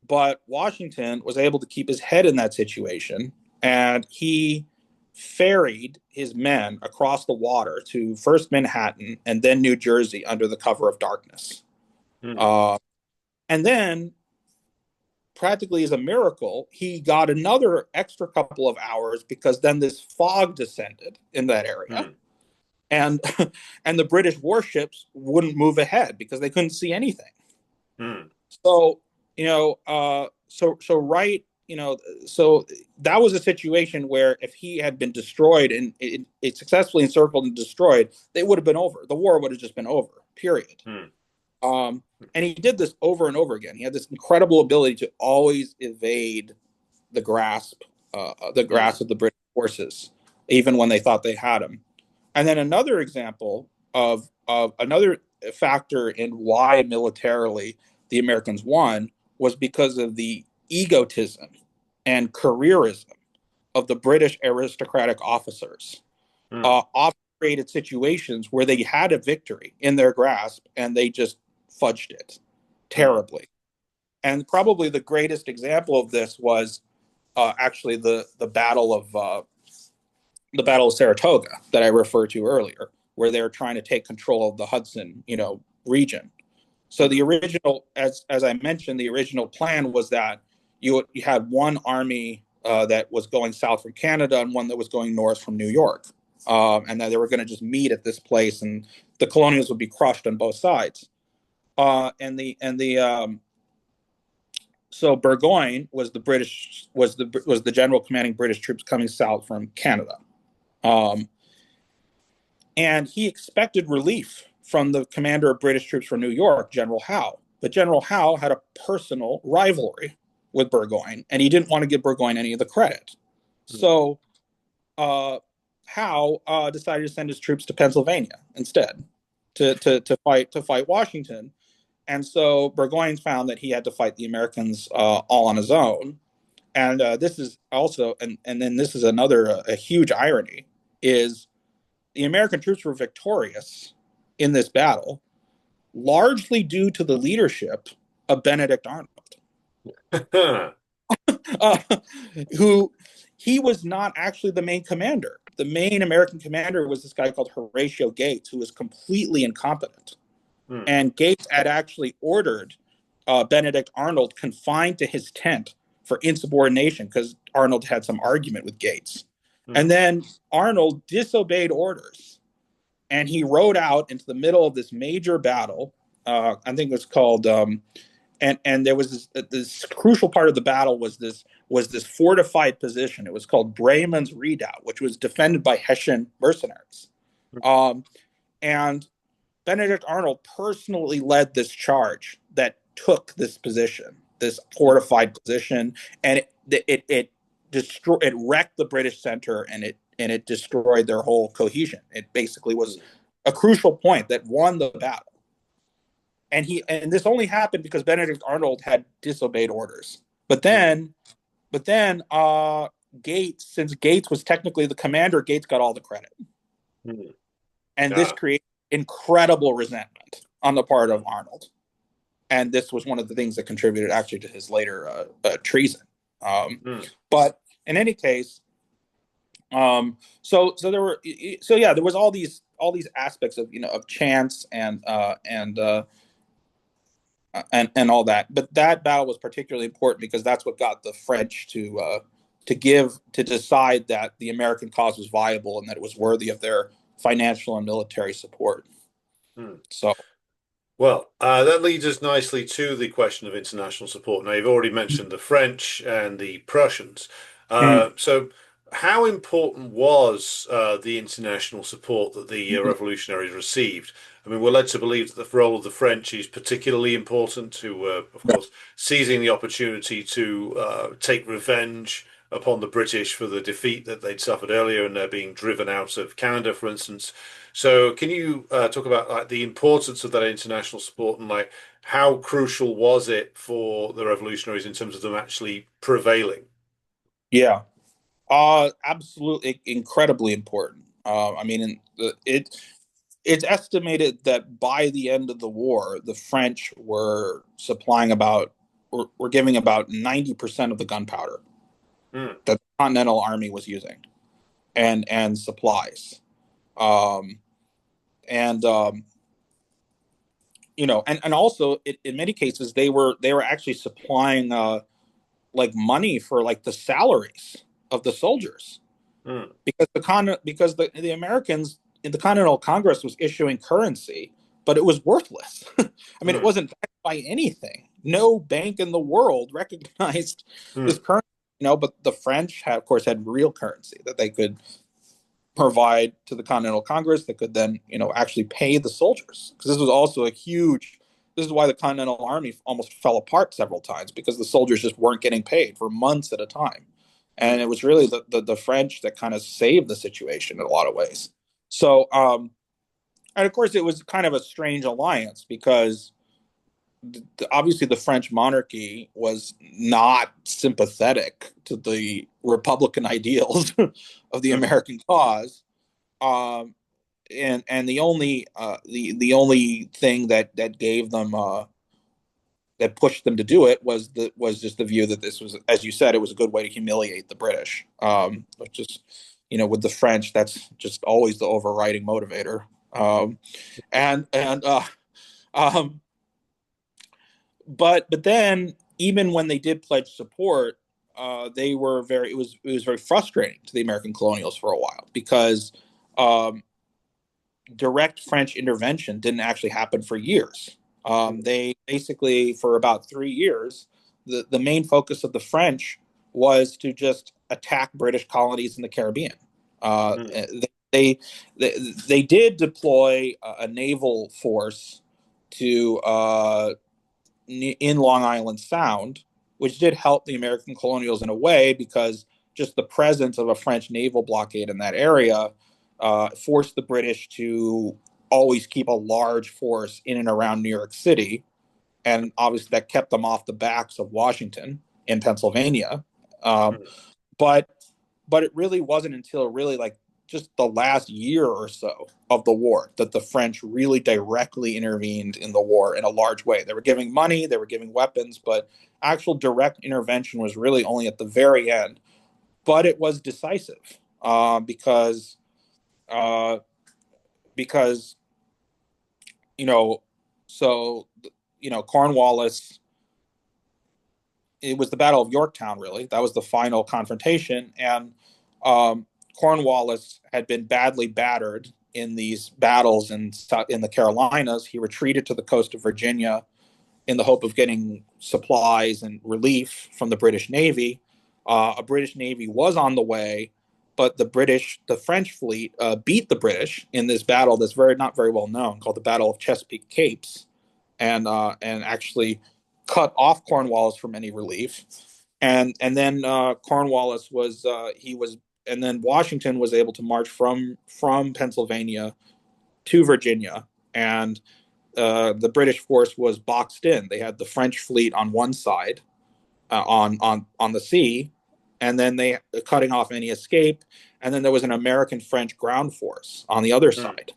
But Washington was able to keep his head in that situation, and he ferried his men across the water to first Manhattan and then New Jersey under the cover of darkness. Mm. Uh, and then, practically as a miracle, he got another extra couple of hours because then this fog descended in that area, Mm. and and the British warships wouldn't move ahead because they couldn't see anything. Mm. So Wright, so that was a situation where if he had been destroyed and it successfully encircled and destroyed, they would have been over. The war would have just been over, period. Hmm. And he did this over and over again. He had this incredible ability to always evade the grasp, the Hmm. grasp of the British forces, even when they thought they had him. And then another example of another factor in why militarily the Americans won was because of the egotism and careerism of the British aristocratic officers. Hmm. Often created situations where they had a victory in their grasp and they just fudged it Hmm. terribly. And probably the greatest example of this was actually the Battle of Saratoga that I referred to earlier, where they were trying to take control of the Hudson, region. So Hmm. the original, as I mentioned, the original plan was that you had one army that was going south from Canada and one that was going north from New York, and that they were going to just meet at this place, and the colonials would be crushed on both sides. So Burgoyne was the general commanding British troops coming south from Canada. Um, and he expected relief from the commander of British troops for New York, General Howe. But General Howe had a personal rivalry with Burgoyne, and he didn't want to give Burgoyne any of the credit. Hmm. So Howe decided to send his troops to Pennsylvania instead to fight Washington. And so Burgoyne found that he had to fight the Americans all on his own. And this is also, and then this is another a huge irony, is the American troops were victorious in this battle, largely due to the leadership of Benedict Arnold, uh, who he was not actually the main commander. The main American commander was this guy called Horatio Gates, who was completely incompetent. Hmm. And Gates had actually ordered Benedict Arnold confined to his tent for insubordination because Arnold had some argument with Gates. Hmm. And then Arnold disobeyed orders and he rode out into the middle of this major battle. I think it was called, and there was this crucial part of the battle was this fortified position. It was called Bremen's Redoubt, which was defended by Hessian mercenaries. Um, and Benedict Arnold personally led this charge that took this position, this fortified position, and it wrecked the British center and it destroyed their whole cohesion. It basically was a crucial point that won the battle. And this only happened because Benedict Arnold had disobeyed orders. But Hmm. then but then Gates, since Gates was technically the commander, Gates got all the credit. Hmm. And this Ah. created incredible resentment on the part of Arnold. And this was one of the things that contributed actually to his later treason. Um, Hmm. but in any case, there was all these aspects of chance and all that. But that battle was particularly important because that's what got the French to decide that the American cause was viable and that it was worthy of their financial and military support. Hmm. So Well, that leads us nicely to the question of international support. Now, you've already mentioned the French and the Prussians. mm, So, how important was the international support that the revolutionaries received? I mean, we're led to believe that the role of the French is particularly important to, of course, seizing the opportunity to take revenge upon the British for the defeat that they'd suffered earlier and they're being driven out of Canada, for instance. So, can you talk about like the importance of that international support and like how crucial was it for the revolutionaries in terms of them actually prevailing? yeah, absolutely incredibly important. I mean, it's estimated that by the end of the war, the French were giving about 90% of the gunpowder Mm. that the Continental Army was using, and supplies. Um, and and also in many cases they were actually supplying like money for like the salaries of the soldiers Mm. because the Americans in the Continental Congress was issuing currency, but it was worthless. I mean, it Mm. wasn't backed by anything. no bank in the world recognized this Mm. currency. But the French, of course, had real currency that they could provide to the Continental Congress that could then, actually pay the soldiers. Because this was also a huge. This is why the Continental Army almost fell apart several times because the soldiers just weren't getting paid for months at a time, and it Mm. was really the French that kind of saved the situation in a lot of ways. So, and of course, it was kind of a strange alliance because obviously the French monarchy was not sympathetic to the Republican ideals of the Mm. American cause. Um, and the only thing that gave them that pushed them to do it was just the view that this was, as you said, it was a good way to humiliate the British. Which is, with the French, that's just always the overriding motivator. And um, but then even when they did pledge support, they were very it was very frustrating to the American colonials for a while because um, direct French intervention didn't actually happen for years. Mm. They basically, for about 3 years, the main focus of the French was to just attack British colonies in the Caribbean. Uh, Mm. they, they did deploy a naval force to in Long Island Sound, which did help the American colonials in a way because just the presence of a French naval blockade in that area forced the British to always keep a large force in and around New York City. And obviously, that kept them off the backs of Washington in Pennsylvania. Um, Mm. but it really wasn't until really like just the last year or so of the war that the French really directly intervened in the war in a large way. They were giving money, they were giving weapons, but actual direct intervention was really only at the very end. But it was decisive uh, because you know so Cornwallis. It was the Battle of Yorktown, really. That was the final confrontation, and um, Cornwallis had been badly battered in these battles in the Carolinas. He retreated to the coast of Virginia in the hope of getting supplies and relief from the British Navy. A British Navy was on the way, but the French fleet beat the British in this battle that's not very well known, called the Battle of Chesapeake Capes, and actually cut off Cornwallis from any relief. And then Cornwallis was he was and then Washington was able to march from Pennsylvania to Virginia, and the British force was boxed in. They had the French fleet on one side, on the sea, and then they cutting off any escape. And then there was an American French ground force on the other Mm. side,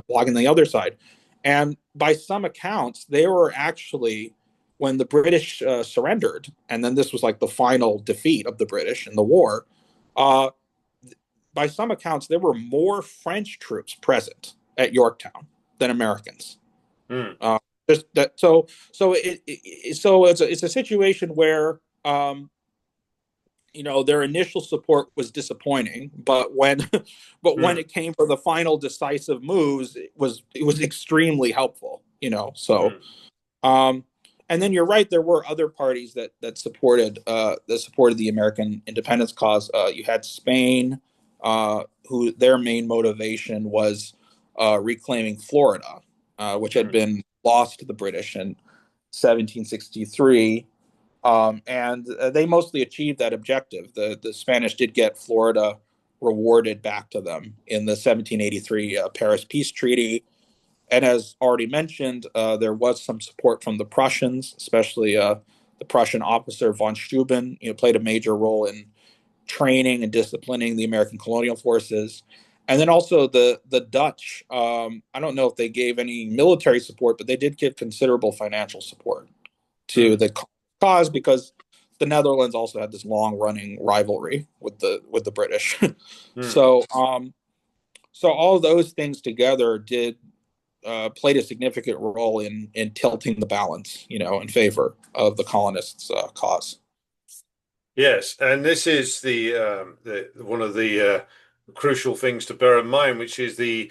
blocking the other side. And by some accounts, they were actually when the British surrendered, and then this was like the final defeat of the British in the war. Uh, by some accounts, there were more French troops present at Yorktown than Americans. Mm. Uh, just that, so it's a situation where their initial support was disappointing, but when but when Mm. it came for the final decisive moves, it was extremely helpful. So Mm. um, and then you're right, there were other parties that supported the American independence cause. You had Spain, who their main motivation was reclaiming Florida, which had Mm. been lost to the British in 1763. And they mostly achieved that objective. The Spanish did get Florida rewarded back to them in the 1783 Paris Peace Treaty. And as already mentioned, there was some support from the Prussians, especially the Prussian officer von Steuben, played a major role in training and disciplining the American colonial forces. And then also the Dutch. I don't know if they gave any military support, but they did give considerable financial support to Mm. the cause because the Netherlands also had this long running rivalry with the British. Mm. So all those things together did played a significant role in tilting the balance, in favor of the colonists' cause. Yes, and this is the one of the crucial things to bear in mind, which is the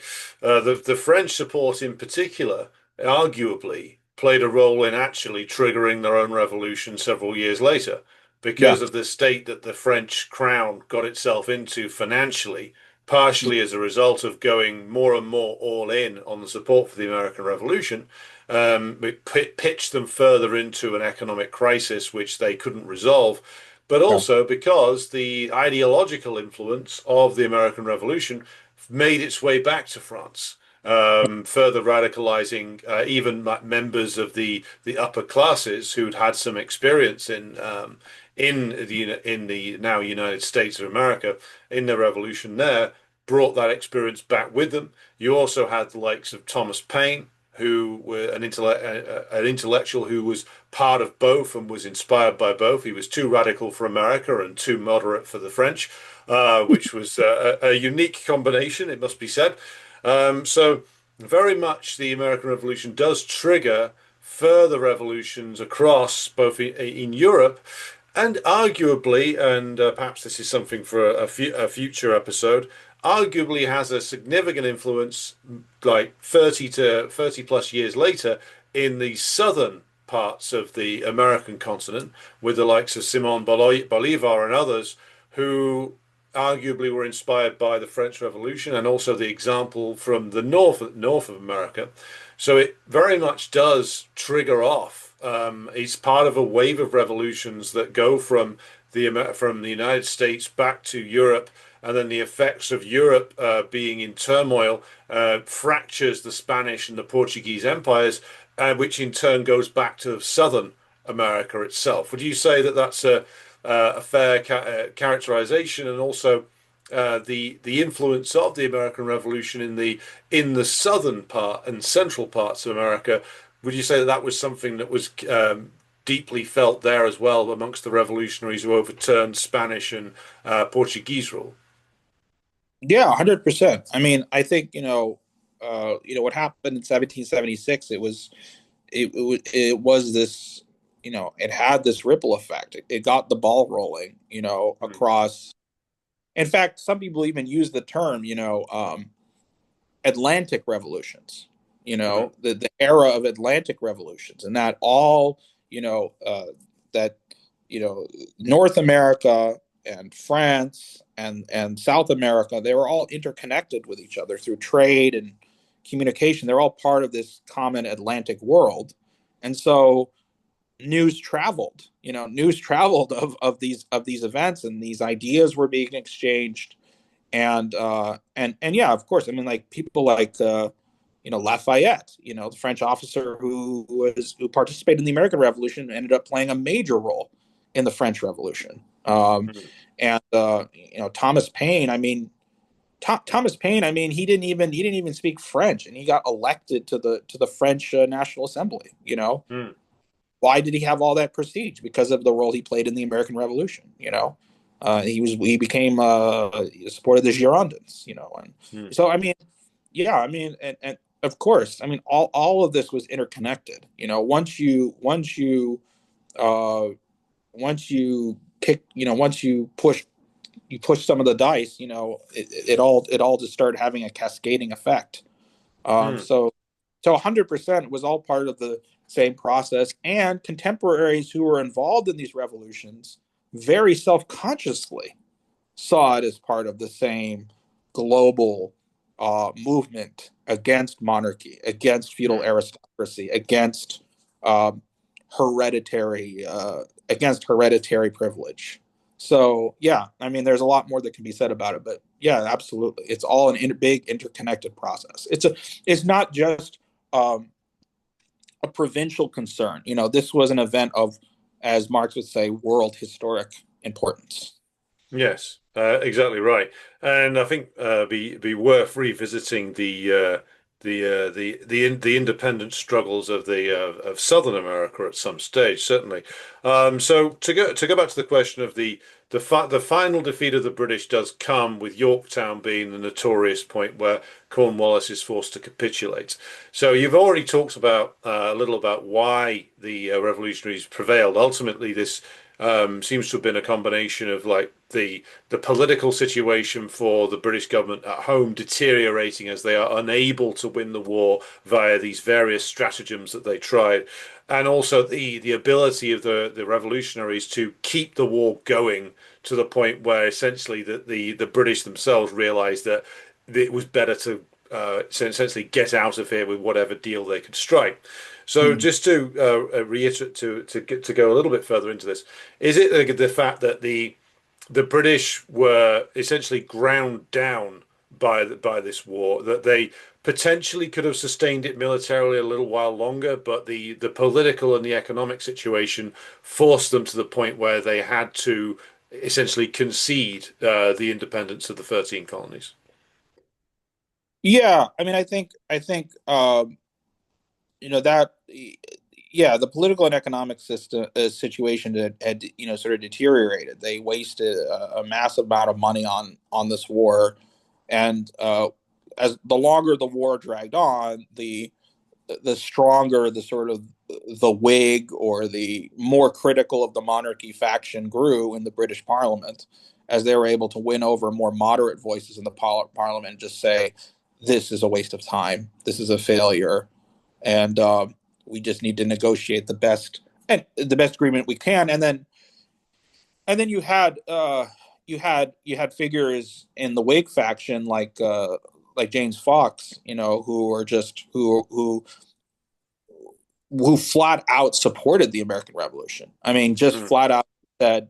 French support in particular, arguably. played a role in actually triggering their own revolution several years later Yeah. because of the state that the French crown got itself into financially, partially as a result of going more and more all in on the support for the American Revolution. It pitched them further into an economic crisis which they couldn't resolve, but Yeah. also because the ideological influence of the American Revolution made its way back to France, further radicalizing even members of the upper classes who'd had some experience in the now United States of America in the revolution there, brought that experience back with them. You also had the likes of Thomas Paine, who were an intellectual who was part of both and was inspired by both. He was too radical for America and too moderate for the French, which was a unique combination, it must be said. So very much the American Revolution does trigger further revolutions across both in Europe and arguably, and perhaps this is something for a future episode, arguably has a significant influence, like 30 plus years later, in the southern parts of the American continent, with the likes of Simon Bolivar and others who arguably were inspired by the French Revolution and also the example from the north of America. So it very much does trigger off. It's part of a wave of revolutions that go from the United States back to Europe, and then the effects of Europe being in turmoil fractures the Spanish and the Portuguese empires, which in turn goes back to southern America itself. Would you say that that's a fair characterization, and also the influence of the American Revolution in the southern part and central parts of America? Would you say that that was something that was deeply felt there as well amongst the revolutionaries who overturned Spanish and Portuguese rule? Yeah, 100%. I mean, I think, what happened in 1776, it was this, it had this ripple effect. It got the ball rolling, Mm, across. In fact, some people even use the term, Atlantic revolutions, mhm, the era of Atlantic revolutions, and that all, that, North America and France and South America, they were all interconnected with each other through trade and communication. They're all part of this common Atlantic world. And so news traveled of these events, and these ideas were being exchanged. And yeah, of course, I mean, like, people like Lafayette, the French officer who participated in the American Revolution, ended up playing a major role in the French Revolution. mhm, And Thomas Paine, I mean, Thomas Paine, I mean, he didn't even speak French, and he got elected to the French National Assembly. mm, Why did he have all that prestige? Because of the role he played in the American Revolution. He became supported the Girondins. And mm, so, I mean, yeah, I mean, and of course, I mean, all of this was interconnected. Uh, once you pick, once you push some of the dice, it all just started having a cascading effect. Um, mm, so so 100% was all part of the same process, and contemporaries who were involved in these revolutions very self-consciously saw it as part of the same global movement against monarchy, against feudal mm. aristocracy, um, hereditary hereditary privilege. So yeah, I mean, there's a lot more that can be said about it, but yeah, absolutely, it's all big interconnected process. It's not just um, a provincial concern. This was an event of, as Marx would say, world historic importance. Yes, exactly right. And I think be worth revisiting the independent struggles of the of Southern America at some stage, certainly. So to go back to the question of the final defeat of the British does come with Yorktown being the notorious point where Cornwallis is forced to capitulate. So you've already talked about a little about why the revolutionaries prevailed. Ultimately, this seems to have been a combination of like the political situation for the British government at home deteriorating as they are unable to win the war via these various stratagems that they tried, and also the ability of the revolutionaries to keep the war going to the point where essentially the British themselves realized that it was better to essentially get out of here with whatever deal they could strike. So Mm. just to reiterate, to go a little bit further into this, is it the fact that the British were essentially ground down by this war, that they potentially could have sustained it militarily a little while longer, but the political and the economic situation forced them to the point where they had to essentially concede the independence of the 13 colonies? Yeah, I mean, I think that yeah, the political and economic system situation had sort of deteriorated. They wasted a massive amount of money on this war, and as the longer the war dragged on, the stronger the sort of the Whig or the more critical of the monarchy faction grew in the British Parliament, as they were able to win over more moderate voices in the Parliament and just say, "This is a waste of time. This is a failure, and we just need to negotiate the best agreement we can." And then you had figures in the Whig faction like James Fox, who are just who flat out supported the American Revolution. I mean, just Mm, flat out said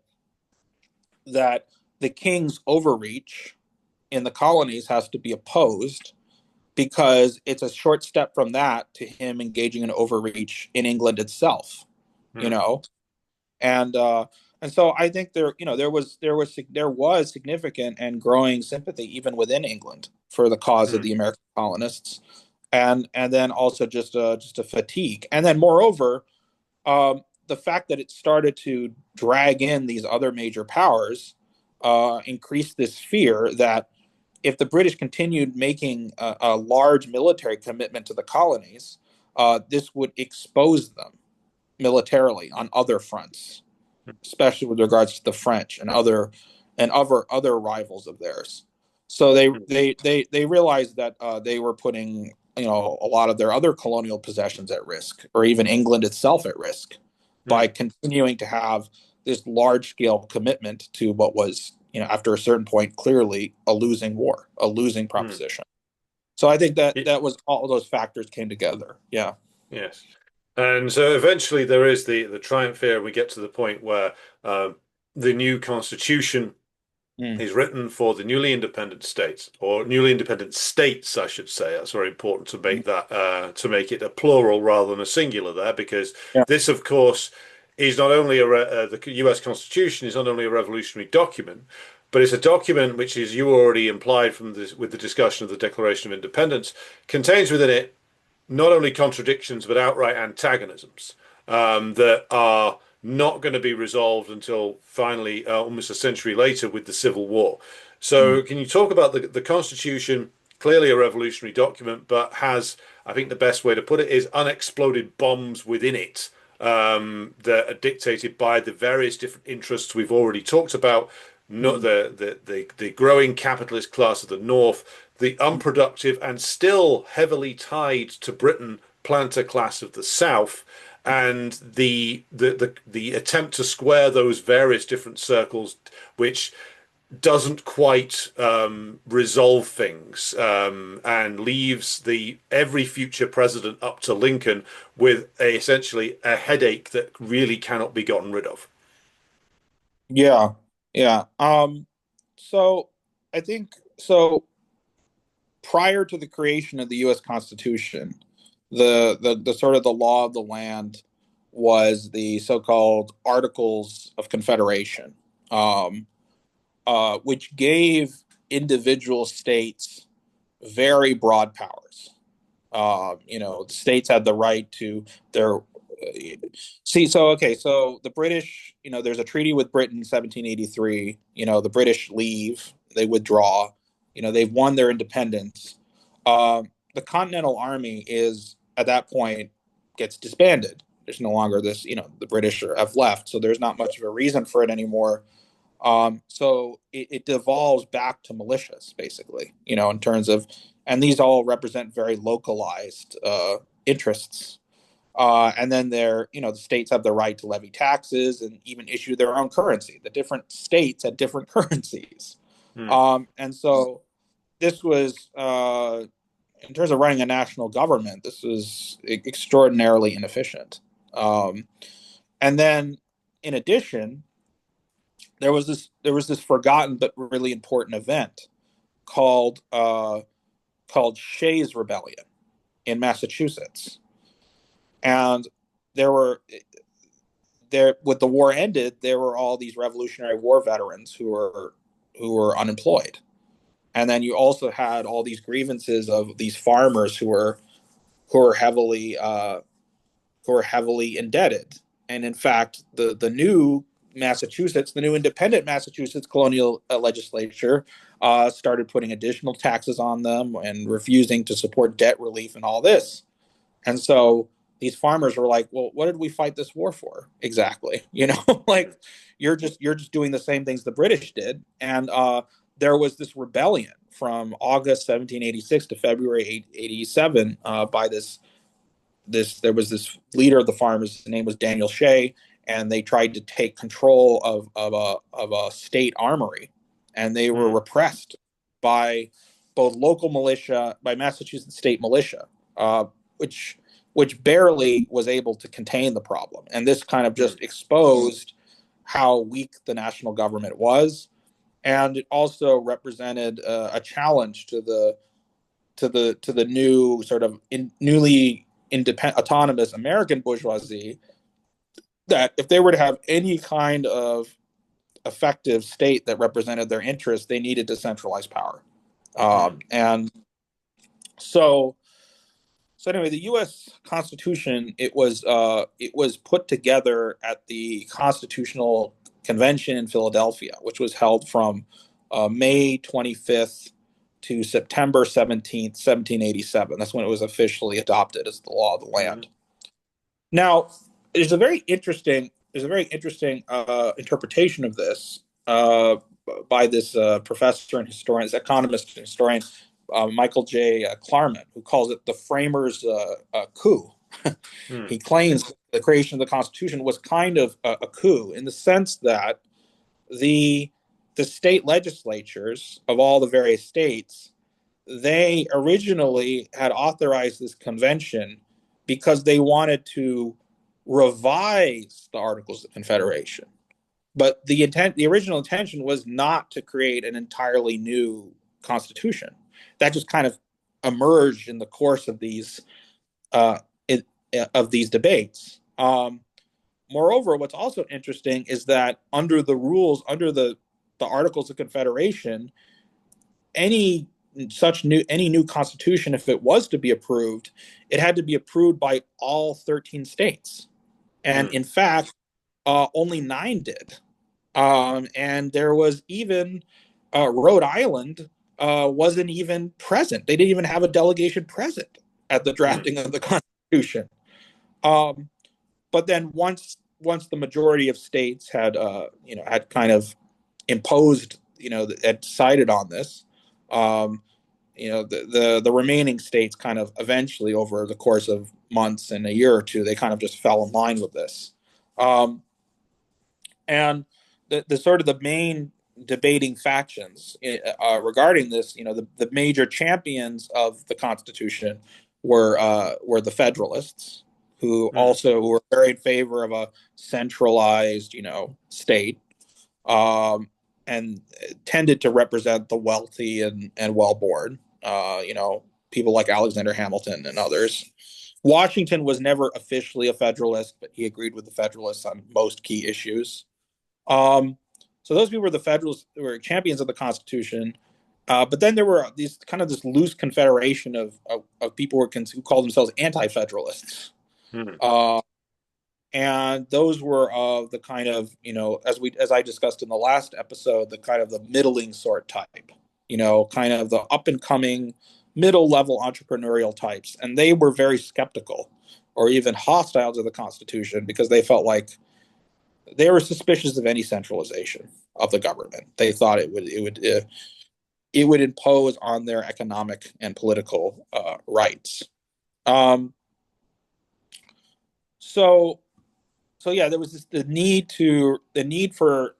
that the king's overreach in the colonies has to be opposed because it's a short step from that to him engaging in overreach in England itself, you mm, know, and uh, and so I think there was significant and growing sympathy even within England for the cause of mm, the American colonists, and then also just a fatigue, and then moreover, the fact that it started to drag in these other major powers increased this fear that if the British continued making a large military commitment to the colonies, this would expose them militarily on other fronts, especially with regards to the French and other rivals of theirs. So they mm, they they they realized that they were putting a lot of their other colonial possessions at risk, or even England itself at risk, by mm, continuing to have this large scale commitment to what was, after a certain point, clearly a losing war, a losing mm. proposition. So I think that Y- that was all those factors came together. Yeah. Yes. And so eventually there is the triumph here, and we get to the point where um, the new constitution Mm. is written for the newly independent states, or newly independent states, I should say. That's very important to make that to make it a plural rather than a singular there, because Yeah. this, of course, is not only the U.S. Constitution is not only a revolutionary document, but it's a document which, as you already implied from this with the discussion of the Declaration of Independence, contains within it not only contradictions but outright antagonisms that are not going to be resolved until finally, almost a century later, with the Civil War. Mm. So, can you talk about the Constitution? Clearly a revolutionary document, but has, I think the best way to put it is, unexploded bombs within it that are dictated by the various different interests we've already talked about. Not Mm. the growing capitalist class of the North, the unproductive and still heavily tied to Britain planter class of the South, and the attempt to square those various different circles, which doesn't quite resolve things, and leaves the every future president up to Lincoln with essentially a headache that really cannot be gotten rid of. Yeah. Yeah. So I think so. Prior to the creation of the U.S. Constitution, the sort of the law of the land was the so-called Articles of Confederation, um, which gave individual states very broad powers. The states had the right to their see. So okay, so the British, there's a treaty with Britain, 1783. The British leave, they withdraw. They've won their independence. The Continental Army is at that point gets disbanded. There's no longer this, the British have left, so there's not much of a reason for it anymore. So it devolves back to militias, basically, in terms of, and these all represent very localized interests. And then the states have the right to levy taxes and even issue their own currency. The different states had different currencies. Hmm. And so this was, in terms of running a national government, this was extraordinarily inefficient. And then, in addition, there was this forgotten but really important event called Shays Rebellion in Massachusetts, and there were there when the war ended, there were all these Revolutionary War veterans who were unemployed, and then you also had all these grievances of these farmers who were heavily indebted. And in fact, the new the new independent Massachusetts colonial legislature started putting additional taxes on them and refusing to support debt relief and all this. And so these farmers were like, "Well, what did we fight this war for exactly? Like you're just doing the same things the British did." And there was this rebellion from August 1786 to February 87 by there was this leader of the farmers. His name was Daniel Shay, and they tried to take control of a state armory, and they were Hmm. repressed by both local militia, by Massachusetts state militia, which barely was able to contain the problem. And this kind of Hmm. just exposed how weak the national government was, and it also represented a challenge to the new sort of newly independent autonomous American bourgeoisie, that if they were to have any kind of effective state that represented their interests, they needed to centralize power. Hmm. And so anyway, the U.S. Constitution, it was put together at the Constitutional Convention in Philadelphia, which was held from May 25th to September 17th, 1787. That's when it was officially adopted as the law of the Hmm. land. Now, there's a very interesting interpretation of this by this professor and historian, this economist and historian, Michael J. Klarman, who calls it the framers' coup. Hmm. He claims the creation of the Constitution was kind of a coup in the sense that the the state legislatures of all the various states, they originally had authorized this convention because they wanted to revise the Articles of Confederation. But the original intention was not to create an entirely new constitution. That just kind of emerged in the course of uh, it, these debates. Moreover, what's also interesting is that under the rules, under the Articles of Confederation, any any new constitution, if it was to be approved, it had to be approved by all 13 states, and Hmm. in fact, only 9 did. And there was even Rhode Island wasn't even present. They didn't even have a delegation present at the Hmm. drafting of the Constitution. Um, but then once the majority of states had kind of imposed, had decided on this, um, the remaining states kind of eventually, over the course of months and a year or two, they kind of just fell in line with this. Um, and the sort of the main debating factions regarding this, the major champions of the Constitution were the Federalists, who Hmm. also were very in favor of a centralized, state, um, and tended to represent the wealthy and well-born, people like Alexander Hamilton and others. Washington was never officially a Federalist, but he agreed with the Federalists on most key issues. Um, so those people were the Federalists, who were champions of the Constitution. But then there were this loose confederation of people who called themselves anti-federalists. Hmm. Uh, and those were of the kind of, as I discussed in the last episode, the kind of the middling sort type, kind of the up and coming middle level entrepreneurial types, and they were very skeptical or even hostile to the Constitution because they felt like they were suspicious of any centralization of the government. They thought it would impose on their economic and political rights. Um, so so yeah, there was the need for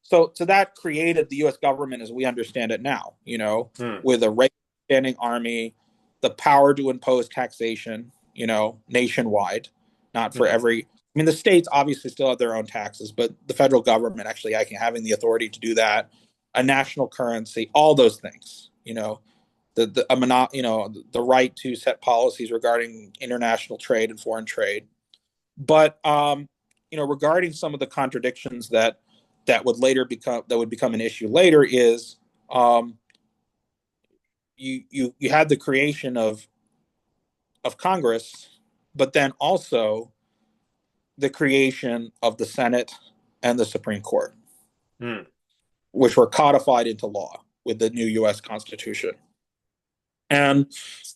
so that created the U.S. government as we understand it now. Hmm. With a regular standing army, the power to impose taxation, nationwide, not for Hmm. every. I mean, the states obviously still have their own taxes, but the federal government actually having the authority to do that, a national currency, all those things. The right to set policies regarding international trade and foreign trade. But regarding some of the contradictions that would become an issue later is um, you had the creation of Congress, but then also the creation of the Senate and the Supreme Court, Hmm. which were codified into law with the new U.S. Constitution, and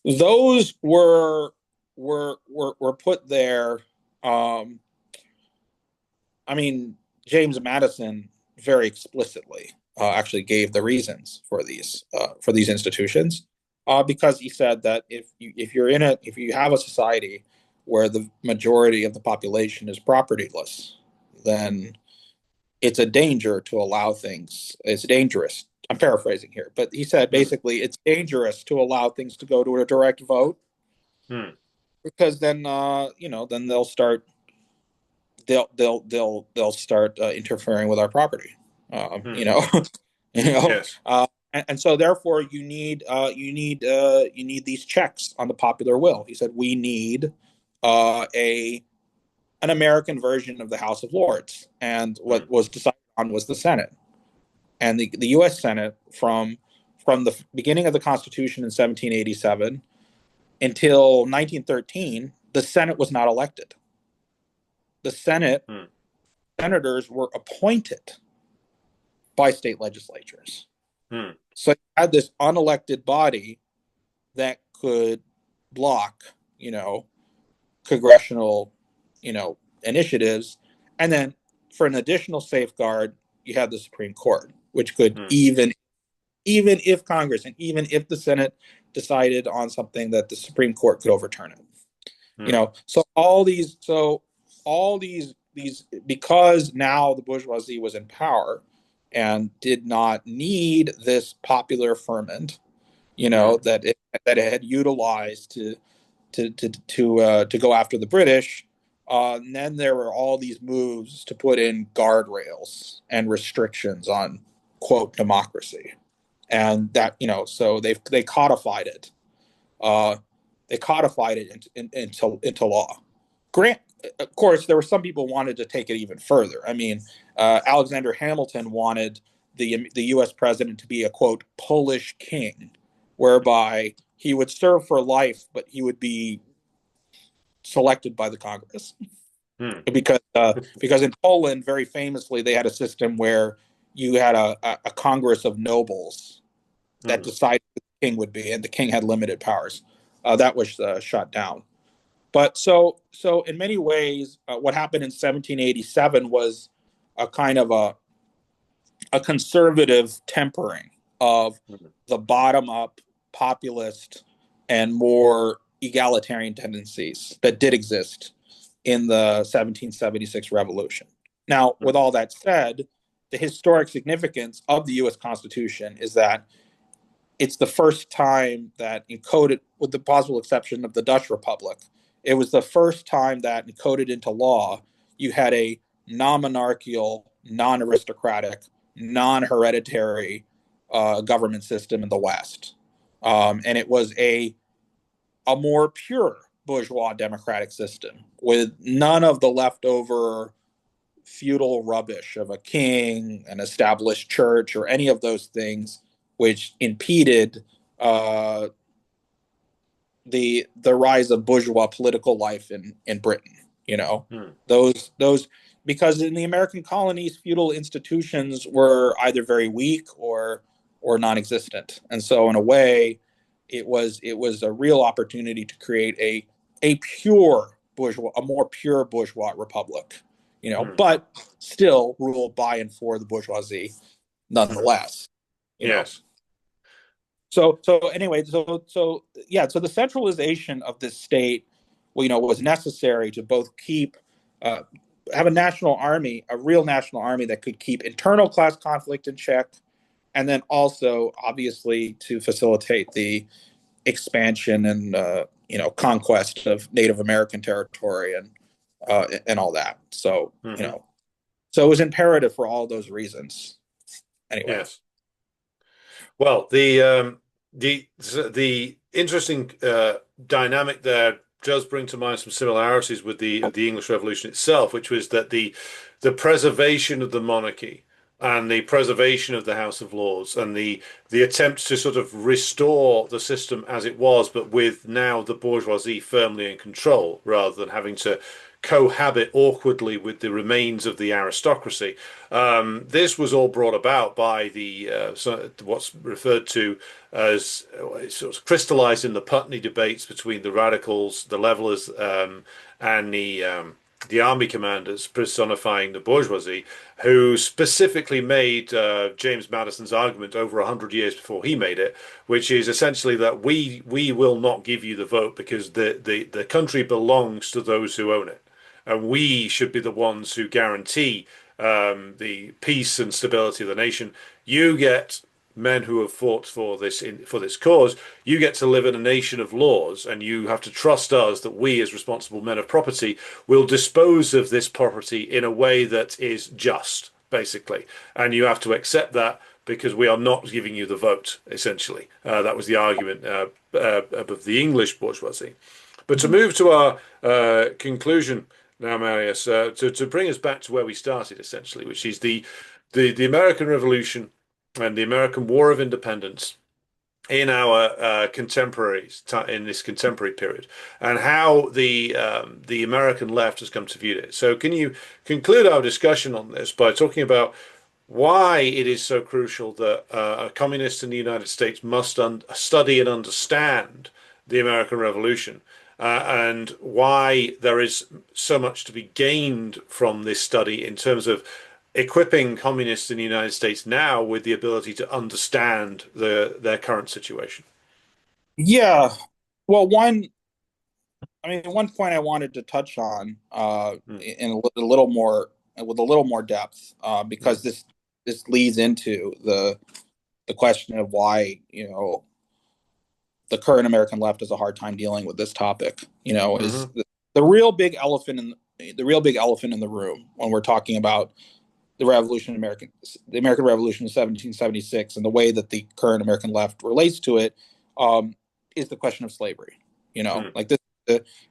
those were put there. Um, I mean, James Madison very explicitly actually gave the reasons for these institutions, because he said that if you have a society where the majority of the population is propertyless, then it's a danger to allow things. It's dangerous. I'm paraphrasing here, but he said Hmm. basically it's dangerous to allow things to go to a direct vote Hmm. because then then they'll start interfering with our property. Hmm. You know, you know, Yes. and so therefore you need these checks on the popular will. He said we need a an American version of the House of Lords, and Hmm. what was decided on was the Senate and the U.S. Senate from the beginning of the Constitution in 1787 until 1913. The Senate was not elected. The Senate Hmm. senators were appointed by state legislatures. Hmm. So you had this unelected body that could block, congressional, initiatives. And then for an additional safeguard, you had the Supreme Court, which could Hmm. even if Congress and even if the Senate decided on something that the Supreme Court could overturn it. Hmm. These because now the bourgeoisie was in power and did not need this popular ferment, Hmm. that it had utilized to go after the British. And then there were all these moves to put in guardrails and restrictions on quote democracy, and that so they codified it. Uh, they codified it into law. Grant, of course, there were some people wanted to take it even further. I mean, Alexander Hamilton wanted the U.S. president to be a quote Polish king, whereby he would serve for life, but he would be selected by the Congress Hmm. because in Poland, very famously, they had a system where you had a Congress of nobles that Hmm. decided who the king would be, and the king had limited powers. That was shut down. But so in many ways, what happened in 1787 was a kind of a conservative tempering of Hmm. the bottom up populist and more egalitarian tendencies that did exist in the 1776 revolution. Now, with Hmm. all that said, the historic significance of the US Constitution is that it's the first time that encoded, with the possible exception of the Dutch Republic, it was the first time that encoded into law you had a non-monarchical, non-aristocratic, non-hereditary government system in the West, and it was a more pure bourgeois democratic system with none of the leftover feudal rubbish of a king, an established church, or any of those things which impeded uh, the rise of bourgeois political life in Britain. You know, Hmm. those because in the American colonies, feudal institutions were either very weak or non-existent, and so in a way, it was a real opportunity to create a pure bourgeois, a more pure bourgeois republic, Mm. but still ruled by and for the bourgeoisie Mhm. nonetheless, you know. Yes. So anyway, so yeah, so the centralization of this state, well, was necessary to both keep uh, have a national army, a real national army that could keep internal class conflict in check, and then also obviously to facilitate the expansion and conquest of Native American territory and all that. So Hmm. so it was imperative for all those reasons. Anyway. Yes. Well, the interesting dynamic there does bring to mind some similarities with the English Revolution itself, which was that the preservation of the monarchy and the preservation of the House of Lords and the attempt to sort of restore the system as it was, but with now the bourgeoisie firmly in control, rather than having to cohabit awkwardly with the remains of the aristocracy. This was all brought about by what's referred to as sort of crystallized in the Putney debates between the radicals, the levelers, and the army commanders personifying the bourgeoisie, who specifically made James Madison's argument over 100 years before he made it, which is essentially that we will not give you the vote because the country belongs to those who own it, and we should be the ones who guarantee the peace and stability of the nation. You get men who have fought for this cause. You get to live in a nation of laws, and you have to trust us that we, as responsible men of property, will dispose of this property in a way that is just, basically. And you have to accept that because we are not giving you the vote, essentially. That was the argument of the English bourgeoisie. But to move to our conclusion now, Marius, to bring us back to where we started, essentially, which is the American Revolution and the American War of Independence in our contemporaries in this contemporary period, and how the American left has come to view it. So, can you conclude our discussion on this by talking about why it is so crucial that a communist in the United States must study and understand the American Revolution, and why there is so much to be gained from this study in terms of equipping communists in the United States now with the ability to understand their current situation. Yeah. Well, one point I wanted to touch on Mm, in a little more with a little more depth, mm, because this leads into the question of why the current American left has a hard time dealing with this topic. Is hmm the real big elephant in the real big elephant in the room when we're talking about the American Revolution of 1776 and the way that the current American left relates to it, um, is the question of slavery. mm, Like this,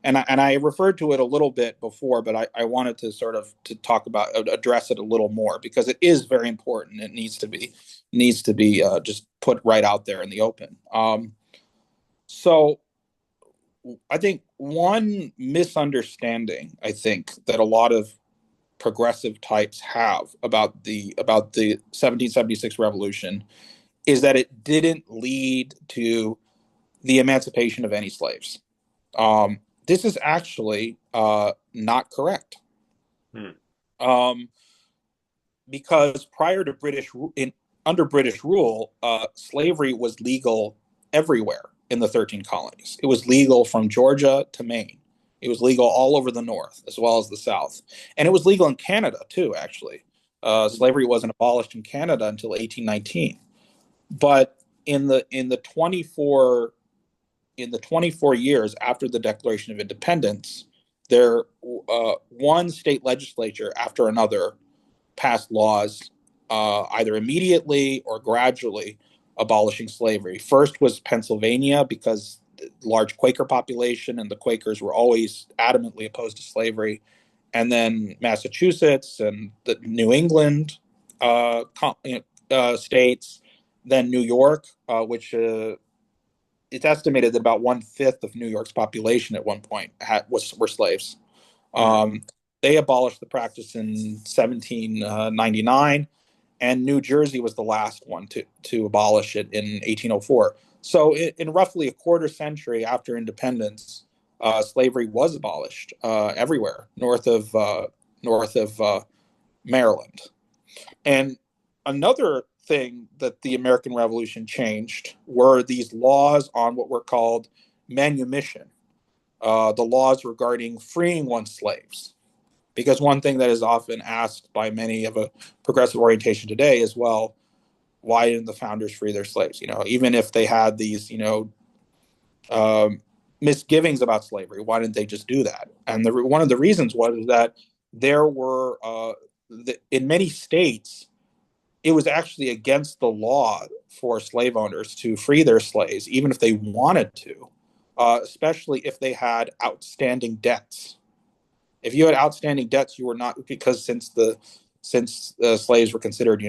and I referred to it a little bit before, but I wanted to sort of to talk about address it a little more because it is very important. It needs to be just put right out there in the open. So I think one misunderstanding I think that a lot of progressive types have about the 1776 revolution is that it didn't lead to the emancipation of any slaves. This is actually not correct, mm, um, because prior to under British rule, slavery was legal everywhere in the 13 colonies. It was legal from Georgia to Maine. It was legal all over the North as well as the South, and it was legal in Canada too. Actually, slavery wasn't abolished in Canada until 1819. But in the 24 years after the Declaration of Independence, there one state legislature after another passed laws, either immediately or gradually, abolishing slavery. First was Pennsylvania because the large Quaker population and the Quakers were always adamantly opposed to slavery, and then Massachusetts and the New England states, then New York, which it's estimated that about 1/5 of New York's population at one point were slaves. mm, Um, they abolished the practice in 1799, and New Jersey was the last one to abolish it in 1804. So, in roughly a quarter century after independence, slavery was abolished everywhere north of Maryland. And another thing that the American Revolution changed were these laws on what were called manumission, the laws regarding freeing one's slaves. Because one thing that is often asked by many of a progressive orientation today is, well, why didn't the founders free their slaves? Even if they had these, um, misgivings about slavery, why didn't they just do that? And one of the reasons was that there were, in many states, it was actually against the law for slave owners to free their slaves, even if they wanted to, especially if they had outstanding debts. If you had outstanding debts, you were not, because since slaves were considered,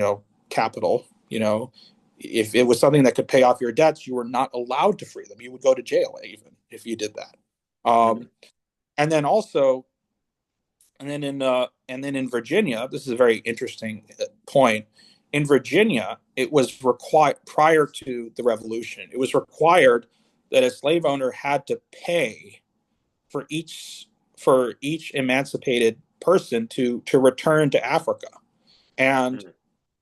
capital. If it was something that could pay off your debts, you were not allowed to free them. You would go to jail even if you did that. Mm. And then also, and then in Virginia, this is a very interesting point. In Virginia, it was required prior to the Revolution. It was required that a slave owner had to pay for each emancipated person to return to Africa. And Mm.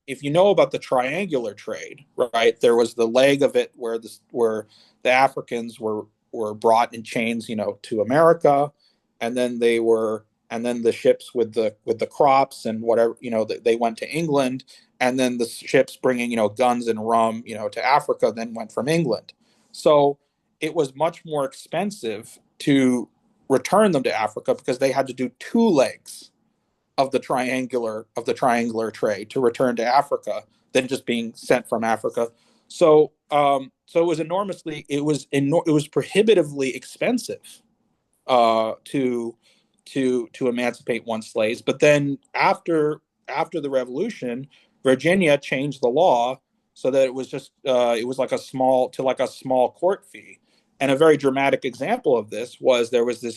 if you know about the triangular trade, right, there was the leg of it where the Africans were brought in chains, to America, and then the ships with the crops and whatever, they went to England, and then the ships bringing, guns and rum, to Africa, then went from England. So it was much more expensive to return them to Africa because they had to do two legs of the triangular trade to return to Africa than just being sent from Africa. So it was it was prohibitively expensive to emancipate one's slaves. But then after the Revolution, Virginia changed the law so that it was like a small court fee. And a very dramatic example of this was there was a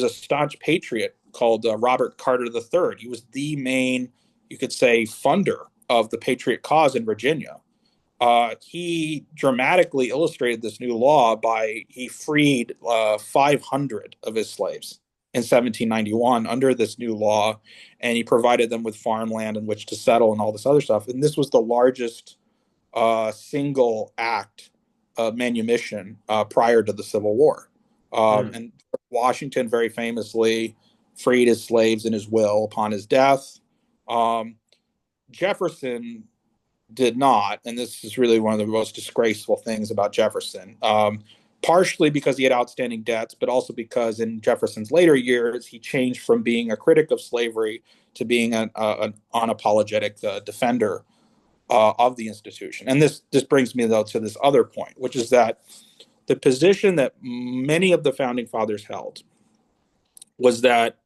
staunch patriot called Robert Carter III. He was the main, you could say, funder of the patriot cause in Virginia. He dramatically illustrated this new law by he freed 500 of his slaves in 1791 under this new law, and he provided them with farmland in which to settle and all this other stuff. And this was the largest single act of manumission prior to the Civil War. Mm. And Washington very famously freed his slaves in his will upon his death. Um, Jefferson did not, and this is really one of the most disgraceful things about Jefferson. Partially because he had outstanding debts, but also because in Jefferson's later years he changed from being a critic of slavery to being an unapologetic defender of the institution. And this brings me though to this other point, which is that the position that many of the founding fathers held was that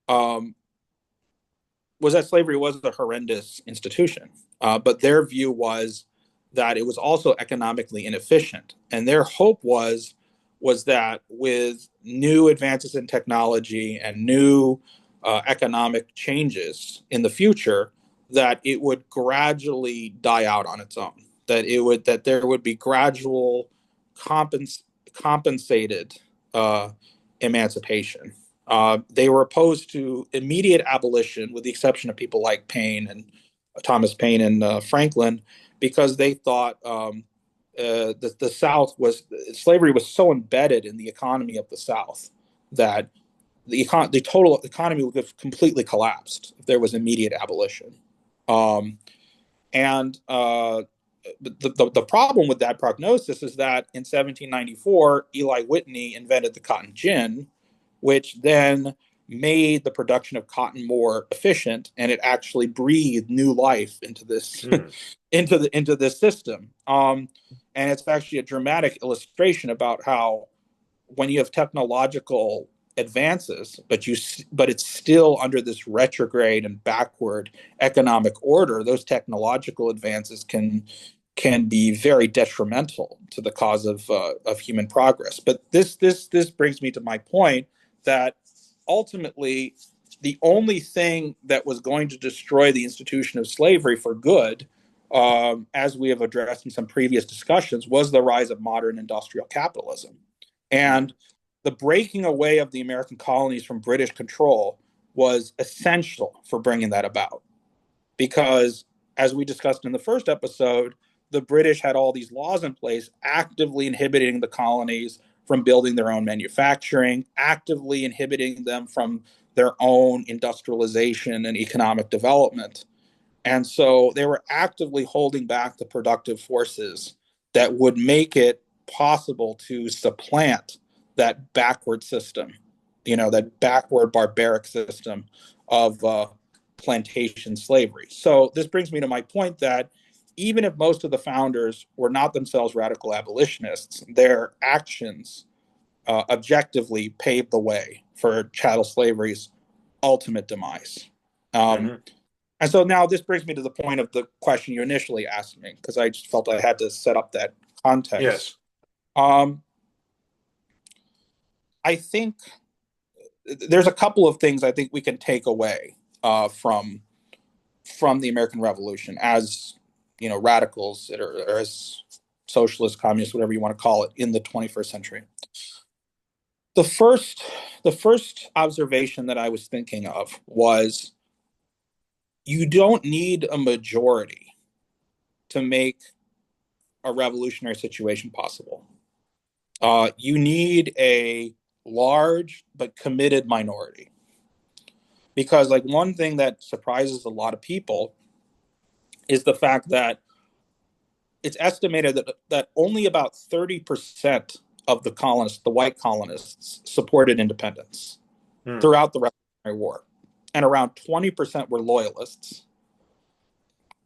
um, slavery was a horrendous institution, but their view was that it was also economically inefficient, and their hope was that with new advances in technology and new economic changes in the future, that it would gradually die out on its own. That there would be gradual compensated emancipation. They were opposed to immediate abolition, with the exception of people like Paine and Thomas Paine and Franklin, because they thought the South slavery was so embedded in the economy of the South that the total economy would have completely collapsed if there was immediate abolition. Um, and the problem with that prognosis is that in 1794, Eli Whitney invented the cotton gin, which then made the production of cotton more efficient, and it actually breathed new life into this Mm. into this system. And it's actually a dramatic illustration about how when you have technological advances, but it's still under this retrograde and backward economic order, those technological advances can be very detrimental to the cause of human progress. But this brings me to my point that ultimately the only thing that was going to destroy the institution of slavery for good, as we have addressed in some previous discussions, was the rise of modern industrial capitalism. Mm. And the breaking away of the American colonies from British control was essential for bringing that about. Because, as we discussed in the first episode, the British had all these laws in place actively inhibiting the colonies from building their own manufacturing, actively inhibiting them from their own industrialization and economic development. And so they were actively holding back the productive forces that would make it possible to supplant that backward system, that backward barbaric system of plantation slavery. So this brings me to my point that even if most of the founders were not themselves radical abolitionists, their actions objectively paved the way for chattel slavery's ultimate demise. Um, Hmm. and so now this brings me to the point of the question you initially asked me, because I just felt I had to set up that context. Yes. Um, I think there's a couple of things I think we can take away from the American Revolution as radicals or as socialists, communists, whatever you want to call it, in the 21st century. The first the first observation that I was thinking of was you don't need a majority to make a revolutionary situation possible. You need a large but committed minority. Because, like, one thing that surprises a lot of people is the fact that it's estimated that only about 30% of the colonists, the white colonists, supported independence Hmm. throughout the Revolutionary War. And around 20% were loyalists.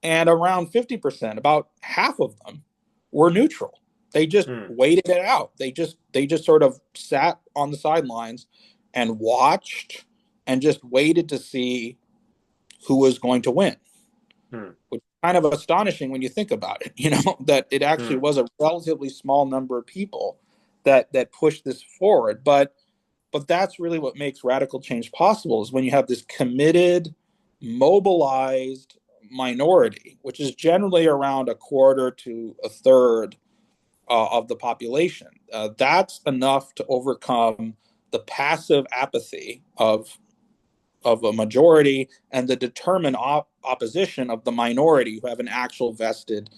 And around 50%, about half of them, were neutral. They just Hmm. waited it out. They just sort of sat on the sidelines and watched and just waited to see who was going to win, Hmm. which is kind of astonishing when you think about it, that it actually Hmm. was a relatively small number of people that pushed this forward. But that's really what makes radical change possible, is when you have this committed, mobilized minority, which is generally around a quarter to a third of the population. That's enough to overcome the passive apathy of a majority and the determined opposition of the minority who have an actual vested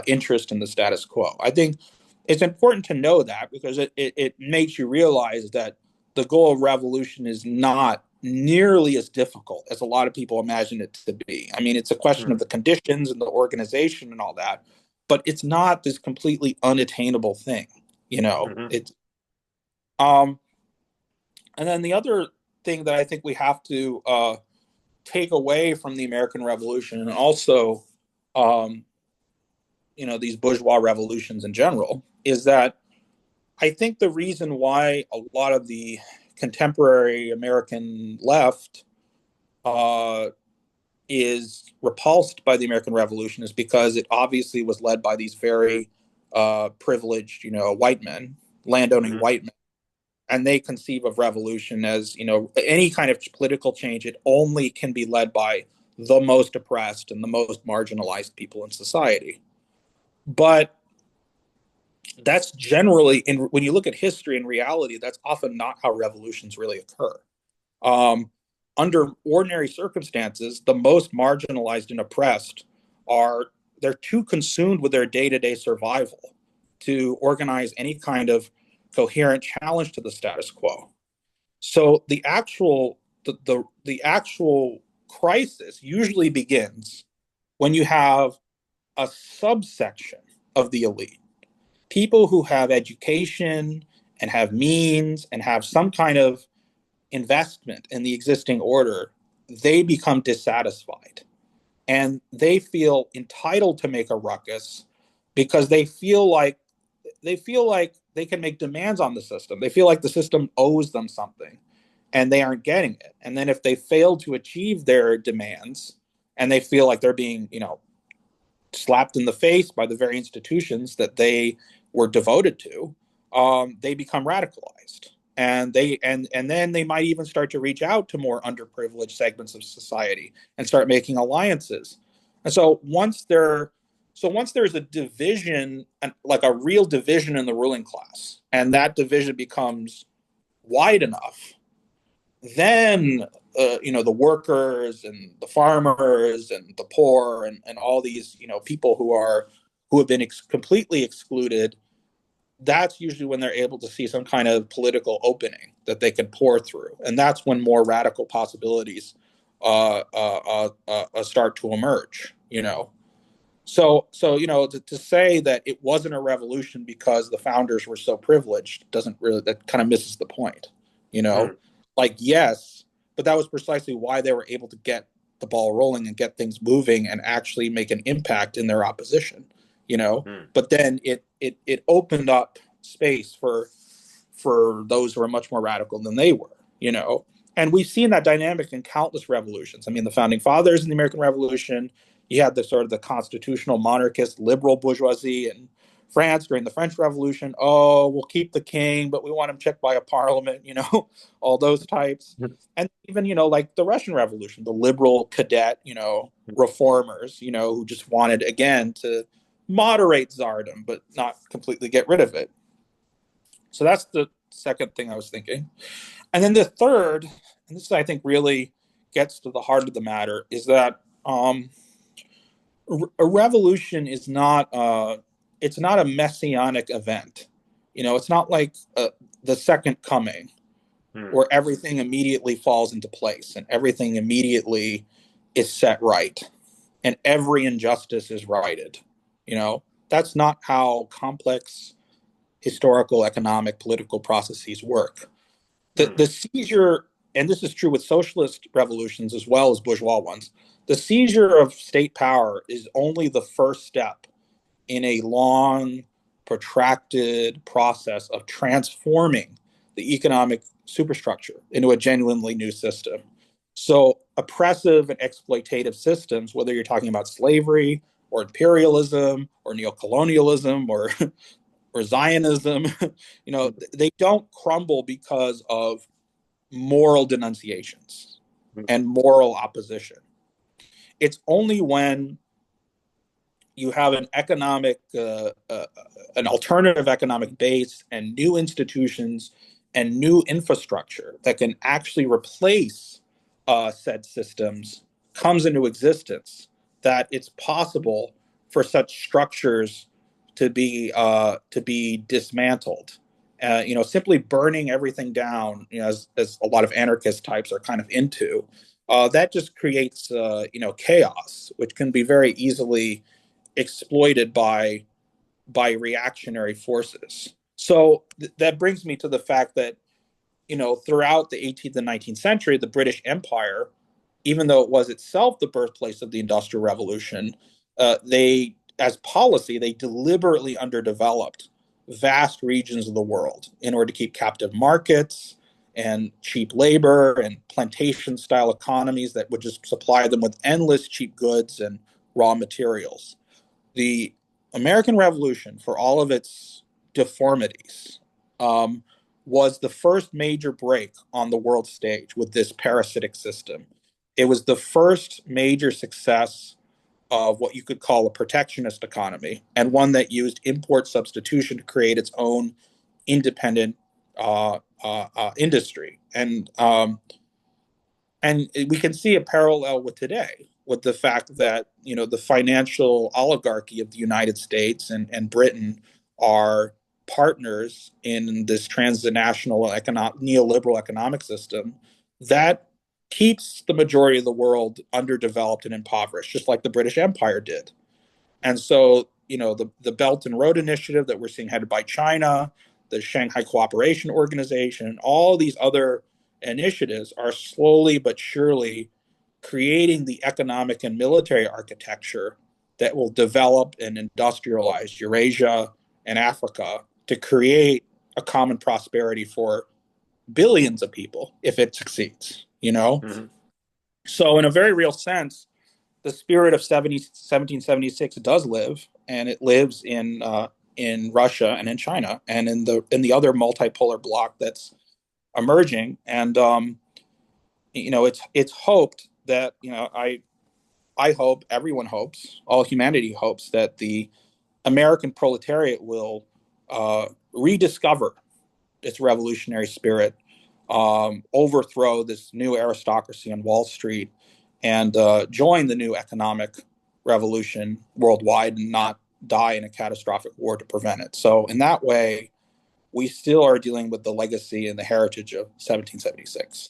interest in the status quo. I think it's important to know that, because it makes you realize that the goal of revolution is not nearly as difficult as a lot of people imagine it to be. I mean, it's a question Hmm. of the conditions and the organization and all that, but it's not this completely unattainable thing. Hmm. It's um, and then the other thing that I think we have to take away from the American Revolution, and also, um, these bourgeois revolutions in general, is that I think the reason why a lot of the contemporary American left uh, is repulsed by the American Revolution is because it obviously was led by these very privileged, white men, landowning Hmm. white men, and they conceive of revolution as any kind of political change. It only can be led by the most oppressed and the most marginalized people in society. But that's generally, when you look at history and reality, that's often not how revolutions really occur. um, Under ordinary circumstances, the most marginalized and oppressed are they're too consumed with their day-to-day survival to organize any kind of coherent challenge to the status quo. So the actual crisis usually begins when you have a subsection of the elite, people who have education and have means and have some kind of investment in the existing order. They become dissatisfied and they feel entitled to make a ruckus because they feel like they can make demands on the system. They feel like the system owes them something and they aren't getting it. And then if they fail to achieve their demands and they feel like they're being, slapped in the face by the very institutions that they were devoted to, they become radicalized. And then they might even start to reach out to more underprivileged segments of society and start making alliances. And so once there's a division, like a real division in the ruling class, and that division becomes wide enough, then the workers and the farmers and the poor and all these people who have been completely excluded, that's usually when they're able to see some kind of political opening that they can pour through, and that's when more radical possibilities start to emerge. To say that it wasn't a revolution because the founders were so privileged doesn't really, that kind of misses the point. You know, Mm, like, yes, but that was precisely why they were able to get the ball rolling and get things moving and actually make an impact in their opposition. mm, But then it opened up space for those who are much more radical than they were. And we've seen that dynamic in countless revolutions. I mean, the founding fathers in the American Revolution, you had the sort of the constitutional monarchist liberal bourgeoisie in France during the French Revolution. Oh, we'll keep the king, but we want him checked by a parliament, all those types. And even, like the Russian Revolution, the liberal cadet, reformers, who just wanted, again, to moderate czardom, but not completely get rid of it. So that's the second thing I was thinking. And then the third, and this I think really gets to the heart of the matter, is that a revolution is not it's not a messianic event. It's not like the second coming mm, where everything immediately falls into place and everything immediately is set right and every injustice is righted. That's not how complex historical, economic, political processes work. The mm, seizure, and this is true with socialist revolutions as well as bourgeois ones, the seizure of state power is only the first step in a long, protracted process of transforming the economic superstructure into a genuinely new system. So, oppressive and exploitative systems, whether you're talking about slavery or imperialism or neocolonialism or Zionism, they don't crumble because of moral denunciations mm, and moral opposition. It's only when you have an alternative economic base and new institutions and new infrastructure that can actually replace said systems comes into existence that it's possible for such structures to be dismantled. Simply burning everything down, as a lot of anarchist types are kind of into, that just creates chaos, which can be very easily exploited by reactionary forces. So that brings me to the fact that throughout the 18th and 19th century, the British Empire, even though it was itself the birthplace of the Industrial Revolution, they, as policy, they deliberately underdeveloped vast regions of the world in order to keep captive markets and cheap labor and plantation style economies that would just supply them with endless cheap goods and raw materials. The American Revolution, for all of its deformities, um, was the first major break on the world stage with this parasitic system. It was the first major success of what you could call a protectionist economy, and one that used import substitution to create its own independent industry. And we can see a parallel with today, with the fact that the financial oligarchy of the United States and Britain are partners in this transnational neoliberal economic system that keeps the majority of the world underdeveloped and impoverished, just like the British Empire did. And so, the Belt and Road Initiative that we're seeing headed by China, the Shanghai Cooperation Organization, all these other initiatives are slowly but surely creating the economic and military architecture that will develop and industrialize Eurasia and Africa to create a common prosperity for billions of people if it succeeds. mm, So, in a very real sense, the spirit of 1776 does live, and it lives in Russia and in China and in the other multipolar bloc that's emerging. And it's hoped that I hope, everyone hopes, all humanity hopes that the American proletariat will rediscover its revolutionary spirit overthrow this new aristocracy on Wall Street and join the new economic revolution worldwide and not die in a catastrophic war to prevent it. So, in that way, we still are dealing with the legacy and the heritage of 1776.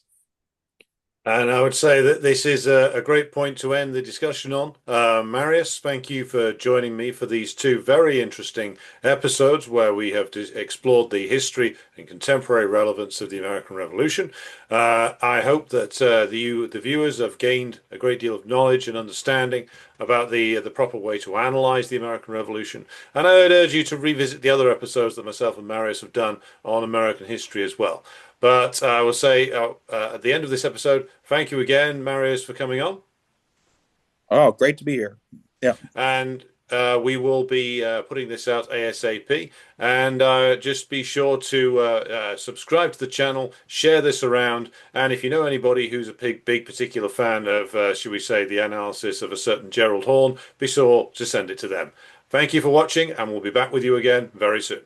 And I would say that this is a great point to end the discussion on. Marius, thank you for joining me for these two very interesting episodes where we have explored the history and contemporary relevance of the American Revolution. I hope that the viewers have gained a great deal of knowledge and understanding about the proper way to analyze the American Revolution. And I would urge you to revisit the other episodes that myself and Marius have done on American history as well. But I will say at the end of this episode, thank you again, Marius, for coming on. Oh, great to be here. Yeah. And we will be putting this out ASAP. And just be sure to subscribe to the channel, share this around. And if you know anybody who's a big particular fan of, should we say, the analysis of a certain Gerald Horne, be sure to send it to them. Thank you for watching, and we'll be back with you again very soon.